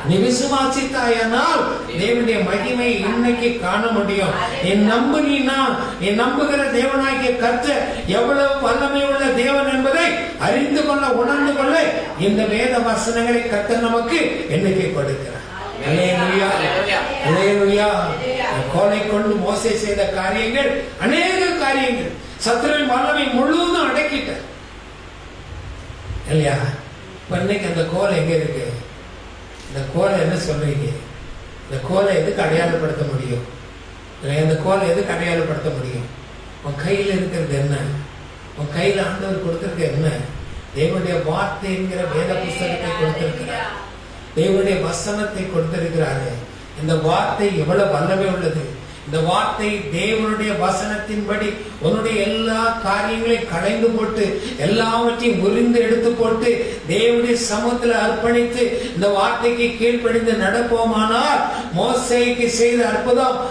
நீ விசுவாசித்தாயானால் தேவனுடைய மகிமை இன்னைக்கு காண முடியும். நீ நம்பினா, நீ நம்புகிற தேவனாகிய கர்த்தர் எவ்வளவு வல்லமை உள்ள தேவன் என்பதை அறிந்து கொள்ள, உணர்ந்து கொள்ள இந்த வேத வசனங்களை கர்த்தர் நமக்கு இன்னைக்கு கொடுக்கிறார். அல்லேலூயா. அல்லேலூயா. கோலை கொண்டு மோசே செய்த காரியங்கள், அநேக காரியங்கள் சத்துருவின் வல்லமை முழுவதும் அடக்கிட்டார் இல்லையா? இன்னைக்கு அந்த கோலை எங்க இருக்கு? இந்த கோலை என்ன சொல்றீங்க? இந்த கோலை எதுக்கு அடையாளப்படுத்த முடியும்? இந்த கோலை எதுக்கு அடையாளப்படுத்த முடியும்? உன் கையில இருக்கிறது என்ன? உன் கையில ஆண்டவர் கொடுத்திருக்க என்ன? தேவனுடைய வார்த்தை என்கிற வேத புஸ்தகத்தை கொடுத்திருக்கிறார். தேவனுடைய வசனத்தை கொடுத்திருக்கிறாரு. இந்த வார்த்தை எவ்வளவு வல்லமை உள்ளது! இந்த வார்த்தை தேவனுடைய வசனத்தின்படி உன்னுடைய எல்லா காரியங்களையும் களைந்து போட்டு, எல்லாவற்றையும் முறிந்து எடுத்து போட்டு தேவனுடைய சமூகத்தில் அர்ப்பணித்து இந்த வார்த்தைக்கு கீழ்ப்படிந்து நடப்போமானால் மோசேக்கு செய்த அற்புதம்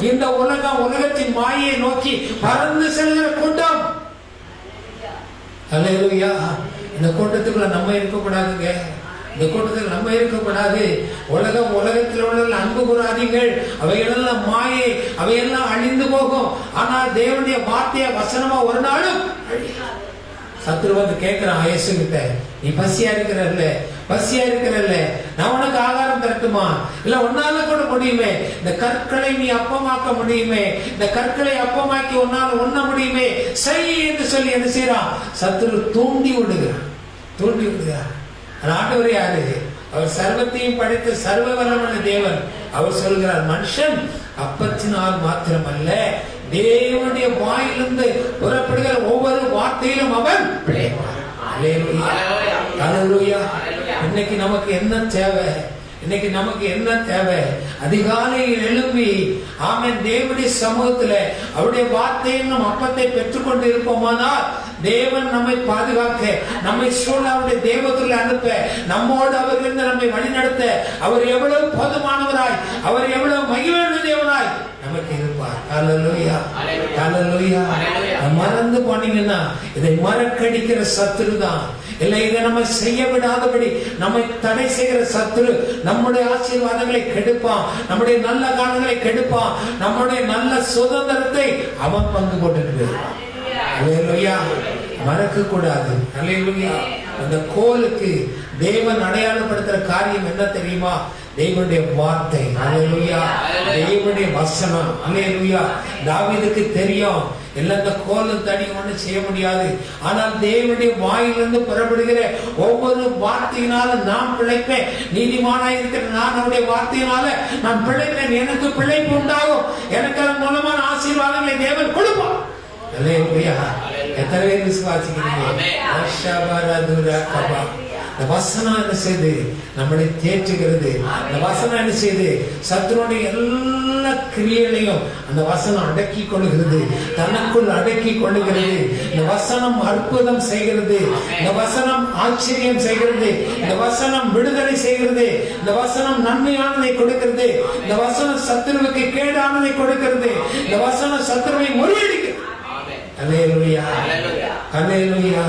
இந்த உலகத்தின் மாயை நோக்கி பறந்து செல்கிற கூட்டம். அல்லேலூயா. இந்த கூட்டத்துக்குள்ள நம்ம இருக்கக்கூடாதுங்க. இந்த கூட்டத்தில் நம்ம இருக்கக்கூடாது. உலகத்தில் உள்ள அன்பு கூறாதீர்கள். அவைகளெல்லாம் மாயை, அவையெல்லாம் அழிந்து போகும். ஆனால் தேவனுடைய வார்த்தைய வசனமா ஒரு நாளும் சத்துரு வந்து கேட்கிறான் இயேசு கிட்ட, நீ பசியா இருக்கிறல்ல, நான் உனக்கு ஆகாரம் தரட்டுமா? இல்ல உன்னால கூட முடியுமே, இந்த கற்களை நீ அப்பமாக்க முடியுமே, இந்த கற்களை அப்பமாக்கி உன்னால உண்ண முடியுமே, செய் என்று சொல்லி என்ன செய்யறான்? சத்துரு தூண்டி விடுகிறான். ஆண்டவர் யாரு? அவர் சர்வத்தையும் படைத்த சர்வ வல்லமையுள்ள தேவன். அவர் சொல்கிறார், மனுஷன் அப்பத்தினால் மாத்திரமல்ல, தேவனுடைய வாயிலிருந்து புறப்படுகிற ஒவ்வொரு வார்த்தையிலும் அவன் பிழைப்பான். அல்லேலூயா. இன்னைக்கு நமக்கு என்ன தேவை? அதிகாலையில் எழுப்பி ஆமென் தேவனுடைய சமூகத்துல அவருடைய வார்த்தையின் அப்பத்தை பெற்றுக்கொண்டு இருப்போமானால் தேவன் நம்மை பாதுகாக்க, நம்மை சூழ அவருடைய தேவத்துள்ள அனுப்ப, நம்மோடு அவர் இருந்து நம்மை வழிநடத்த அவர் எவ்வளவு போதுமானவராய், அவர் எவ்வளவு மகிழ்வான தேவனாய் நமக்கு இருப்பார். அல்லேலூயா, அல்லேலூயா. மறந்து போனீங்கன்னா இதை மறக்கடிக்கிற சத்துரு தான். இல்லை, இதை நம்ம செய்ய விடாதபடி நம்மை தடை செய்கிற சத்துரு நம்முடைய ஆசீர்வாதங்களை கெடுப்பான், நம்முடைய நல்ல காலங்களை கெடுப்பான், நம்முடைய நல்ல சுதந்திரத்தை அவன் பங்கு போட்டு. அல்லேலூயா. மறக்க கூடாது. அல்லேலூயா. அந்த கோலுக்கு தேவன் அடையாளப்படுத்துற காரியம் என்ன தெரியுமா? தேவனுடைய வார்த்தை. அல்லேலூயா. தேவனுடைய வசனம். அல்லேலூயா. தாவீதுக்கு தெரியும், எல்லாம் இந்த கோலும் தடி ஒண்ணு செய்ய முடியாது. ஆனால் தேவனுடைய வாயிலிருந்து புறப்படுகிற ஒவ்வொரு வார்த்தையினால நான் பிழைப்பேன். நீதிமானாய் இருக்கிற நான் அவருடைய வார்த்தையினால நான் பிழைப்பேன். எனக்கு பிழைப்பு உண்டாகும். எனக்கு அதன் மூலமான ஆசீர்வாதங்களை தேவன் கொடுப்பான். அல்லேலூயா. எத்தனை பேர் விசுவாசிக்கிறீங்க? இந்த வசனம் என்ன செய்து நம்மளை தேற்றுகிறது. இந்த வசனம் என்ன செய்து சத்துருடைய எல்லா கிரியைகளையும் அந்த வசனம் அடக்கி கொள்ளுகிறது, தனக்குள் அடக்கி கொள்ளுகிறது. இந்த வசனம் அற்புதம் செய்கிறது, இந்த வசனம் ஆச்சரியம் செய்கிறது, இந்த வசனம் விடுதலை செய்கிறது, இந்த வசனம் நன்மையானதை கொடுக்கிறது, இந்த வசனம் சத்துருவுக்கு கேடானதை கொடுக்கிறது, இந்த வசனம் சத்துருவை முறியடிக்கிறது. அல்லேலூயா, அல்லேலூயா.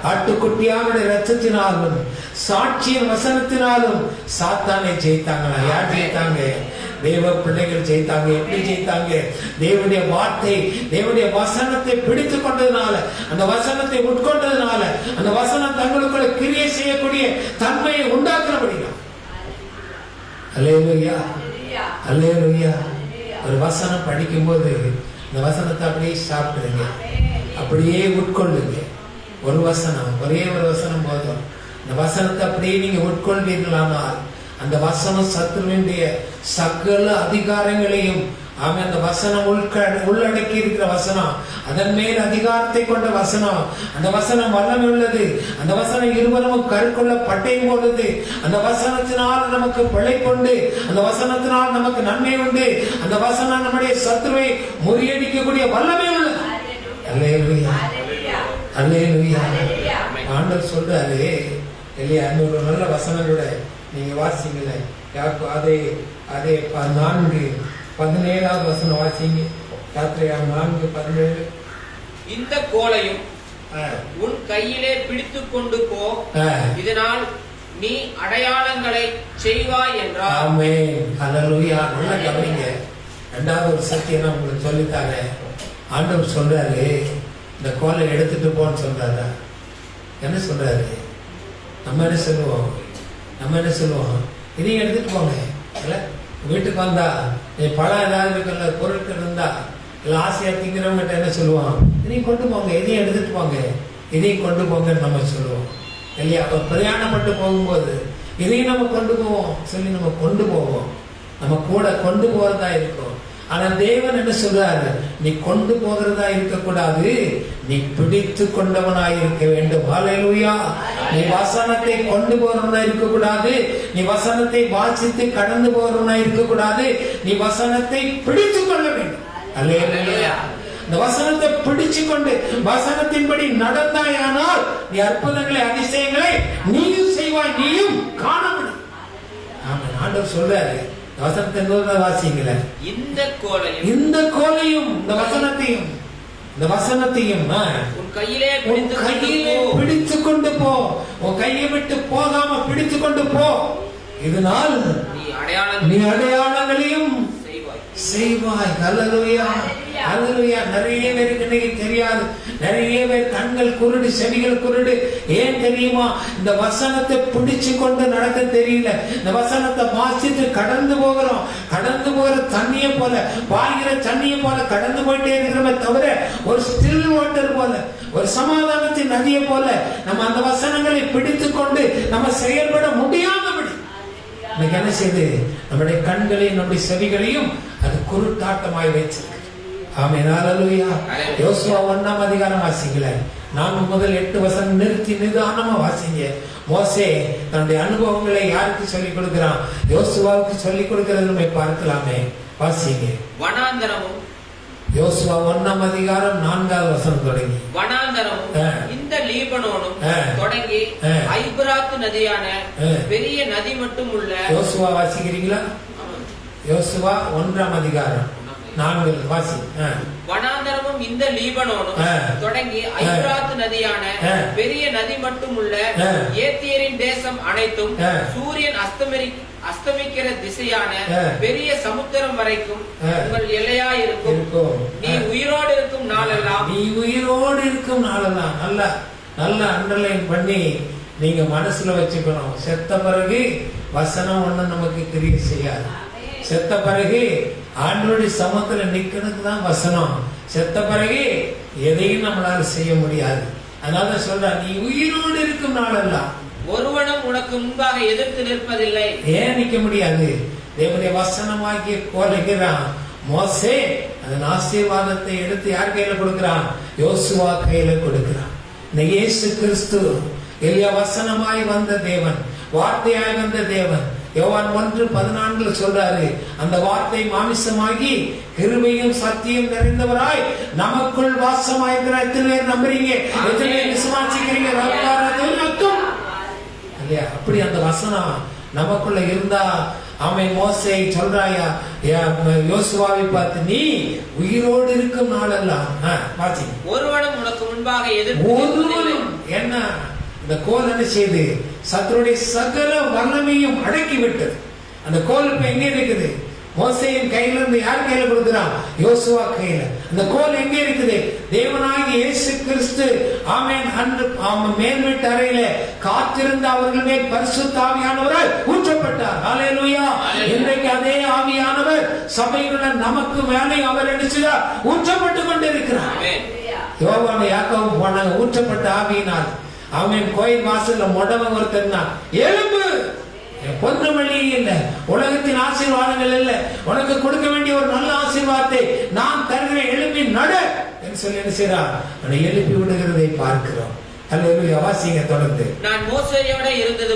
ஆட்டுக்குட்டியாவுடைய ரத்தத்தினாலும் சாட்சியின் வசனத்தினாலும் சாத்தானை ஜெயித்தாங்களா? யார் ஜெயித்தாங்க? தேவ பிள்ளைகள் ஜெயித்தாங்க. எப்படி ஜெயித்தாங்க? தேவனுடைய வார்த்தை, தேவனுடைய வசனத்தை பிடித்துக் கொண்டதுனால, அந்த வசனத்தை உட்கொண்டதுனால, அந்த வசனம் தங்களுக்குள்ள கிரியை செய்யக்கூடிய தன்மையை உண்டாக்குறபடிதான். அல்லேலூயா, அல்லேலூயா. ஒரு வசனம் படிக்கும் போது இந்த வசனத்தை அப்படியே சாப்பிடுங்க, அப்படியே உட்கொள்ளுங்க. ஒரு வசனம், ஒரே ஒரு வசனம் போதும். இந்த வசனத்தை அப்படியே நீங்க உட்கொள்வீர்களானால் அந்த வசனம் சத்துருவினுடைய சகல அதிகாரங்களையும் அந்த வசனம் உள்ளடக்கி இருக்கிற வசனம், அதன் மேல் அதிகாரத்தை கொண்ட வசனம். அந்த வசனம் வல்லமை உள்ளது. அந்த வசனம் இருவரும் கருக்குள்ள பட்டயம் போடுது. அந்த வசனத்தினால் நமக்கு பிழைப்புண்டு, அந்த வசனத்தினால் நமக்கு நன்மை உண்டு. அந்த வசனம் நம்முடைய சத்துருவை முறியடிக்கக்கூடிய வல்லமை உள்ளது. அல்லேலூயா, அல்லேலூயா. ஆண்டவர் சொல்றாரு இல்லையா, இன்னொரு நல்ல வசனங்களோட நீங்க வாசிங்கள. அதே 4:17 வசனம் வாசிங்க. யாத்திரையா 4:17. இந்த கோலையும் உன் கையிலே பிடித்துக் கொண்டு போ, இதனால் நீ அடையாளங்களை செய்வாய் என்றார். ஆமென், அல்லேலூயா. நல்லா கவனிங்க. இரண்டாவது ஒரு சத்தியம் நான் உங்களுக்கு சொல்லித்தாங்க. ஆண்டவர் சொல்றாரு, இந்த கோலை எடுத்துட்டு போன்னு சொல்றாரா? என்ன சொல்றாரு? நம்ம என்ன சொல்லுவோம்? இதையும் எடுத்துட்டு போங்க. இல்ல, வீட்டுக்கு வந்தா பழம் ஏதாவது இருக்கிற பொருட்கள் இருந்தா இல்ல ஆசையா திங்கிறவங்க என்ன சொல்லுவோம்? இதையும் கொண்டு போங்க, இதையும் எடுத்துட்டு போங்க, இதையும் கொண்டு போங்கன்னு நம்ம சொல்லுவோம் இல்லையா? அப்ப பிரயாணப்பட்டு போகும்போது இதையும் நம்ம கொண்டு போவோம் சொல்லி நம்ம கொண்டு போவோம், நம்ம கூட கொண்டு போறதா இருக்கும். ஆனா தேவன் என்ன சொல்றாரு? நீ கொண்டு போகிறதா இருக்கக்கூடாது, நீ பிடித்து கொண்டவனாய் இருக்க வேண்டும். ஹல்லேலூயா. நீ வசனத்தை கொண்டு போறவனா இருக்கக்கூடாது, நீ வசனத்தை வாசித்து கடந்து போறவனா இருக்கக்கூடாது, நீ வசனத்தை பிடித்து கொள்ள வேண்டும். அல்லேலூயா. இந்த வசனத்தை பிடிச்சு கொண்டு வசனத்தின்படி நடந்தாயானால் நீ அற்புதங்களை அதிசயங்களை நீயும் செய்வாய், நீயும் காண முடியும். ஆண்டவர் சொல்றாரு, வசனத்தை இன்னொரு வாசிங்கள. இந்த கோலையும் இந்த கோலையும் இந்த வசனத்தையும் இந்த வசனத்தையும் உன் கையிலே பிடித்து கொண்டு போ. உன் கையை விட்டு போகாம பிடித்து கொண்டு போ. இதனால் நீ அடையாளங்களையும் செய்வாய். அல்லேலூயா, அல்லேலூயா. நிறைய பேருக்கு இன்னைக்கு தெரியாது. நிறைய பேர் கண்கள் குருடு, செவிகள் குருடு. ஏன் தெரியுமா? இந்த வசனத்தை பிடிச்சு கொண்டு நடக்க தெரியல. இந்த வசனத்தை வாசித்து கடந்து போகிறோம். கடந்து போகிற தண்ணியை போல, பாய்கிற தண்ணியை போல கடந்து போயிட்டே இருக்கிறோமே தவிர, ஒரு ஸ்டில் வாட்டர் போல, ஒரு சமாதானத்தின் நதியை போல நம்ம அந்த வசனங்களை பிடித்து கொண்டு நம்ம செயல்பட முடியாதபடி இன்னைக்கு என்ன செய்து நம்முடைய கண்களையும் நம்முடைய செவிகளையும் அது குருட்டாட்டமாய் வச்சிருக்கு. ஆமென், அல்லேலூயா. யோசுவா 1ஆம் அதிகாரம் வாசிக்கல. 4 முதல் 8 வசனம் நிறுத்தி நிதானமா வாசிங்க. மோசே தன்னுடைய அனுபவங்களை யாருக்கு சொல்லிக் கொடுக்கிறான்? யோசுவாவுக்கு சொல்லிக் கொடுக்கிறது நம்ம பார்க்கலாமே. வாசிங்க. வனாந்தரமும் யோசுவா 1ஆம் அதிகாரம் 4வது வசனம் தொடங்கி. வனாந்தரமும் இந்த லீபனோனும் தொடங்கி ஐபிராத்து நதியான பெரிய நதி மட்டும் உள்ள. யோசுவா வாசிக்கிறீங்களா? யோசுவா 1ஆம் அதிகாரம் 4 வாசி. வனாந்தரமும் இந்த லீபனோனும் தொடங்கி ஐபிராத்து நதியான பெரிய நதி மட்டும் உள்ள ஏத்தியரின் தேசம் அனைத்தும் சூரியன் அஸ்தமிக்கிற திசையான பெரிய சமுத்திரம் வரைக்கும் உங்கள் எல்லையா இருக்கும். நீ உயிரோடு இருக்கும் நாளெல்லாம் நல்ல நல்ல அண்டர்லைன் பண்ணி நீங்க மனசுல வச்சுக்கணும். செத்த பிறகு வசனம் ஒண்ணு நமக்கு கிரியை செய்யாது. செத்த பிறகு ஆண்டவருடைய சமத்துல நிக்கிறதுக்கு தான் வசனம். செத்த பிறகு எதையும் நம்மளால செய்ய முடியாது. அதனால சொல்ற, நீ உயிரோடு இருக்கும் நாளெல்லாம் ஒருவனும் உனக்கு முன்பாக எதிர்த்து நிற்பதில்லை. ஏன் நிக்க முடியாது? தேவனுடைய வசனமாகிய கோலைகிறான் மோசே. அதன் ஆசீர்வாதத்தை எடுத்து யார் கையில கொடுக்கிறான்? யோசுவா கையில கொடுக்கிறான். இந்த இயேசு கிறிஸ்து எலியா வசனமாய் வந்த தேவன், வார்த்தையாய் வந்த தேவன். யோவான் 1:14 சொல்றாரு, அந்த வார்த்தை மாமிசமாகி கிருபையும் சத்தியம் நிறைந்தவராய் நமக்குள் வாசமாயிருக்கிற. எத்தனை பேர் நம்புறீங்க? எத்தனை பேர் விசுவாசிக்கிறீங்க? இல்லையா? அப்படி அந்த வசனம் நமக்குள்ள இருந்தா, ஆமை மோசே சொல்றாயா யோசுவாவை பார்த்து, நீ உயிரோடு இருக்கும் நாளெல்லாம் வாசி. ஒருவனும் உனக்கு முன்பாக எதிர்த்து என்ன இந்த கோல் என்ன செய்து சத்துருடைய சகல வல்லமையும் அடக்கி விட்டது. அந்த கோல் இப்ப எங்க இருக்குது? மோசேயின் கையில இருந்து யார் கையில கொடுக்கிறான்? யோசுவா கையில. அந்த கோல் எங்க இருக்குது? தேவனாகிய இயேசு கிறிஸ்து ஆமென் அன்று மேல் வீட்டு அறையில காத்திருந்த அவர்கள் மேல் பரிசுத்த ஆவியானவரால் ஊற்றப்பட்டார். ஹல்லேலூயா. இன்றைக்கு அதே ஆவியானவர் சபைக்குள்ள நமக்கு மேலே அவர் அடிச்சுதா ஊற்றப்பட்டு கொண்டிருக்கிறார். யோவான் யாக்கோபு போனாங்க, ஊற்றப்பட்ட ஆவியினால். அவன் கோயில் வாசல்ல முடவன் ஒருத்தன், எலும்பு கொன்ற வழி இல்ல, உலகத்தின் ஆசீர்வாதங்கள் இல்ல, உனக்கு கொடுக்க வேண்டிய ஒரு நல்ல ஆசீர்வாதத்தை நான் தருகிறேன், எழுப்பி நடு என்று சொல்லி என்ன செய்றார்? அவனை எழுப்பி விடுகிறதை பார்க்கிறோம். அல்லேலூயா. வாசிங்க தொடர்ந்து. நான் மோசேயோடு இருந்தது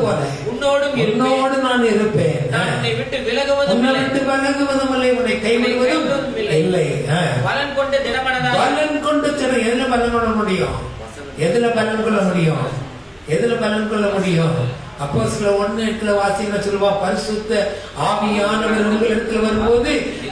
போல உன்னோடு நான் இருப்பேன். நான் உன்னை விட்டு விலகுவதும் இல்லை, உன்னை கைவிடுவதும் இல்லை. பலன் கொண்டு திடமனதாய். பலன் கொண்டு எதுல பலன் கொள்ள முடியும்? எதுல பலன் கொள்ள முடியும்? எதுல பலன் கொள்ள முடியும்? அப்போஸ்தலர் 1:8 வாசிங்க சொல்லுவா, பரிசுத்த ஆவியானவர் உங்களிடத்தில் வரும்போது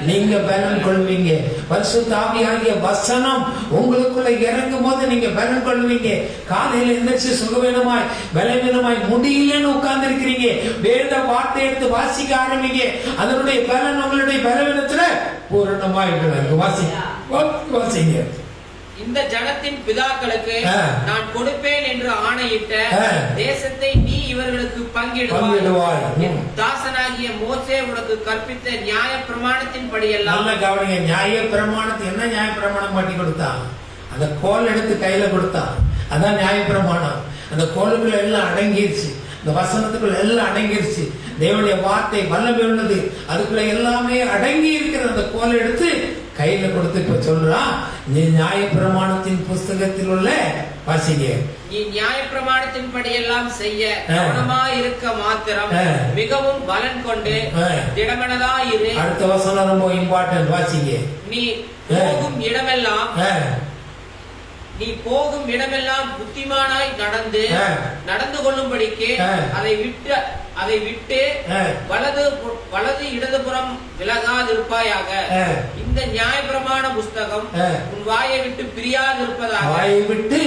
நீங்க பலன் கொள்வீங்க. பரிசுத்த ஆவியாகிய வசனம் உங்களுக்குள்ள இறங்கும் போது நீங்க பலன் கொள்வீங்க. காலையில எந்திரிச்சு சுகவீனமாய் பலவீனமாய் முடியலன்னு உட்கார்ந்து இருக்கிறீங்க, வேத வார்த்தை எடுத்து வாசிக்க ஆரம்பிங்க. அதனுடைய பலன் உங்களுடைய பலவீனத்துல பூரணமாய் வாசிங்க. இந்த ஜனத்தின் பிதாக்களுக்கு நான் கொடுப்பேன் என்று ஆணையிட்ட தேசத்தை நீ இவர்களுக்கு பங்கிடுவாய். தாசனாகிய மோசே உனக்கு கற்பித்த நியாய பிரமாணத்தின் படியெல்லாம். நல்ல கவனிங்க. நியாய பிரமாணத்தை என்ன நியாய பிரமாணம் பண்ணி கொடுத்தான்? அந்த கோல் எடுத்து கையில கொடுத்தான். அதான் நியாய பிரமாணம். அந்த கோலுக்குள்ள எல்லாம் அடங்கிருச்சு, இந்த வசனத்துக்குள்ள எல்லாம் அடங்கிருச்சு. தேவனுடைய வார்த்தை வல்லமை உள்ளது, அதுக்குள்ள எல்லாமே அடங்கி இருக்கிற அந்த கோலை எடுத்து கையில கொடுத்து இப்ப சொல்றான், நீ நியாய பிரமாணத்தின் புஸ்தகத்தில் உள்ள வாசிங்க, நீ நியாய பிரமாணத்தின் படி எல்லாம் செய்ய கவனமாய் இருக்க மாத்திரம் மிகவும் பலன் கொண்டு திடமனதாய் இரு. அடுத்த வசனம் ரொம்ப இம்பார்ட்டன்ட், வாசிங்க. நீ போகும் இடமெல்லாம் புத்திமானாய் நடந்து கொள்ளும்படிக்கு அதை அதை விட்டு வலது இடதுபுறம் விலகாதிருப்பாயாக. இந்த நியாயப்பிரமாண புஸ்தகம் உன் வாயை விட்டு பிரியாதிருப்பதாக. வாயை விட்டு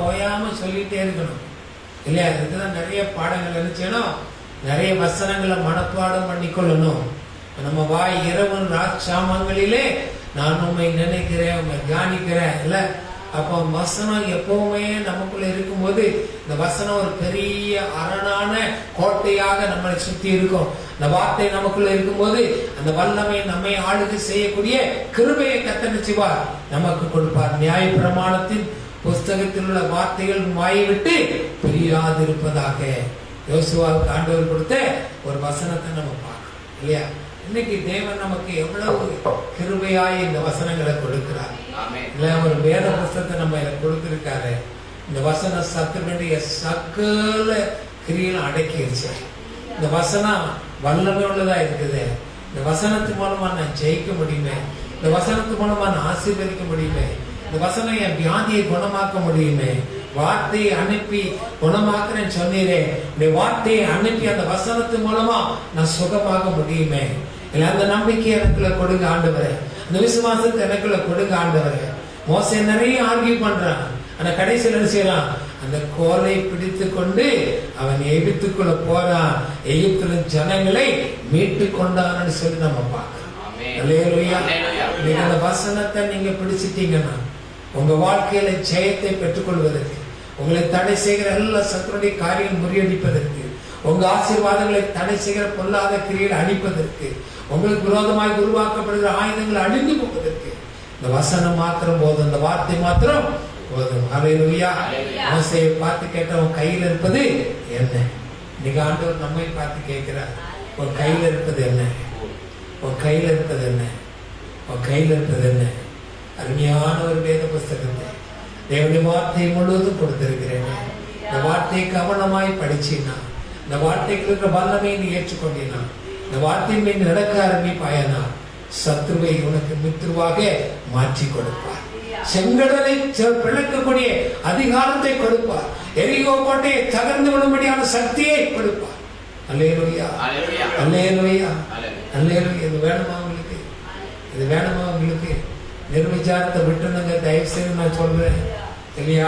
ஓயாம சொல்லிட்டே இருக்கணும் இல்லையா? இதுதான் நிறைய பாடங்கள் இருந்துச்சுன்னா நிறைய வசனங்களை மனப்பாடம் பண்ணிக்கொள்ளணும். நம்ம வாய் இரவு ராட்சாமங்களிலே நான் உண்மை நினைக்கிறேன், உண்மை தியானிக்கிறேன் இல்ல. அப்போ வசனம் எப்பவுமே நமக்குள்ள இருக்கும்போது இந்த வசனம் ஒரு பெரிய அரணான கோட்டையாக நம்மளை சுத்தி இருக்கும். இந்த வார்த்தை நமக்குள்ள இருக்கும்போது அந்த வல்லமை நம்மை ஆளுகை செய்யக்கூடிய கிருபையை கத்தனிச்சுவார் நமக்கு கொடுப்பார். நியாய பிரமாணத்தின் புஸ்தகத்தில் உள்ள வார்த்தைகள் வாயை விட்டு பிரியாதிருப்பதாக. யோசுவாவுக்கு ஆண்டவர் கொடுத்த ஒரு வசனத்தை நம்ம பார்க்கணும் இல்லையா? இன்னைக்கு தேவன் நமக்கு எவ்வளவு கிருபையாய் இந்த வசனங்களை கொடுக்கிறார் இல்ல. ஒரு வேத புஸ்தகத்தை நம்ம கொடுத்திருக்காரு. இந்த வசனம் சத்துருடைய சகல கிரியையும் அடக்கிடுச்சு. இந்த வசனம் வல்லமை உள்ளதா இருக்குது. இந்த வசனத்து மூலமா நான் ஜெயிக்க முடியுமே, இந்த வசனத்து மூலமா நான் ஆசீர்வதிக்க முடியுமே, இந்த வசனம் என் வியாதியை குணமாக்க முடியுமே, வார்த்தையை அனுப்பி குணமாக்குறேன்னு சொன்னீரே, இந்த வார்த்தையை அனுப்பி அந்த வசனத்து மூலமா நான் சுகமாக முடியுமே. இல்ல அந்த நம்பிக்கை எனக்குள்ள கொடுங்க ஆண்டவரே, அந்த விசுவாசத்தை எனக்குள்ள கொடுங்க ஆண்டவரே. மோசே நிறைய ஆர்கியூ பண்றான், ஆனா கடைசியில் என்ன செய்யறான்? அந்த கோலை பிடித்து கொண்டு அவன் எகிப்துக்குள்ள போறான். எகிப்துல ஜனங்களை மீட்டு கொண்டான்னு சொல்லி நம்ம பார்க்கிறோம். அல்லேலூயா. நீங்க அந்த வசனத்தை நீங்க பிடிச்சிட்டீங்கன்னா உங்க வாழ்க்கையில ஜெயத்தை பெற்றுக்கொள்வதற்கு, உங்களை தடை செய்கிற எல்லா சத்துருடைய காரியம் முறியடிப்பதற்கு, உங்க ஆசீர்வாதங்களை தடை செய்கிற பொல்லாத கிரியை அழிப்பதற்கு, உங்களுக்கு விரோதமாய் உருவாக்கப்படுகிற ஆயுதங்களை அழிந்து போவதற்கு இந்த வசனம் மாத்திரம் போதும், இந்த வார்த்தை மாத்திரம் போதும். ஹல்லேலூயா. மோசேயை பார்த்து கேட்டவன் கையில் இருப்பது என்ன? இன்னைக்கு ஆண்டவர் நம்மை பார்த்து கேட்கிறார், உன் கையில் இருப்பது என்ன? உன் கையில் இருப்பது என்ன? உன் கையில் இருப்பது என்ன? அருமையான ஒரு வேத புஸ்தகத்தை தேவனுடைய வார்த்தை முழுவதும் கொடுத்திருக்கிறேன். இந்த வார்த்தையை கவனமாய் படிச்சினா, இந்த வார்த்தைக்கு இருக்கிற வல்லமையை நீ ஏற்றுக்கொண்டினா, இந்த வார்த்தையின் மீது நடக்க ஆரம்பிப்பாயனா சத்துருவை உனக்கு மித்ருவாக மாற்றி கொடுப்பார். செங்கடலை பிளக்கக்கூடிய அதிகாரத்தை கொடுப்பார். எரிகோ கோட்டையை தகர்ந்து விடும்படியான சக்தியை கொடுப்பார். அல்லேலூயா, அல்லேலூயா, அல்லேலூயா. இது வேணுமா உங்களுக்கு? இது வேணுமா உங்களுக்கு? நிர்விச்சாரத்தை விட்டுனுங்க தயவு செய்து நான் சொல்றேன் இல்லையா?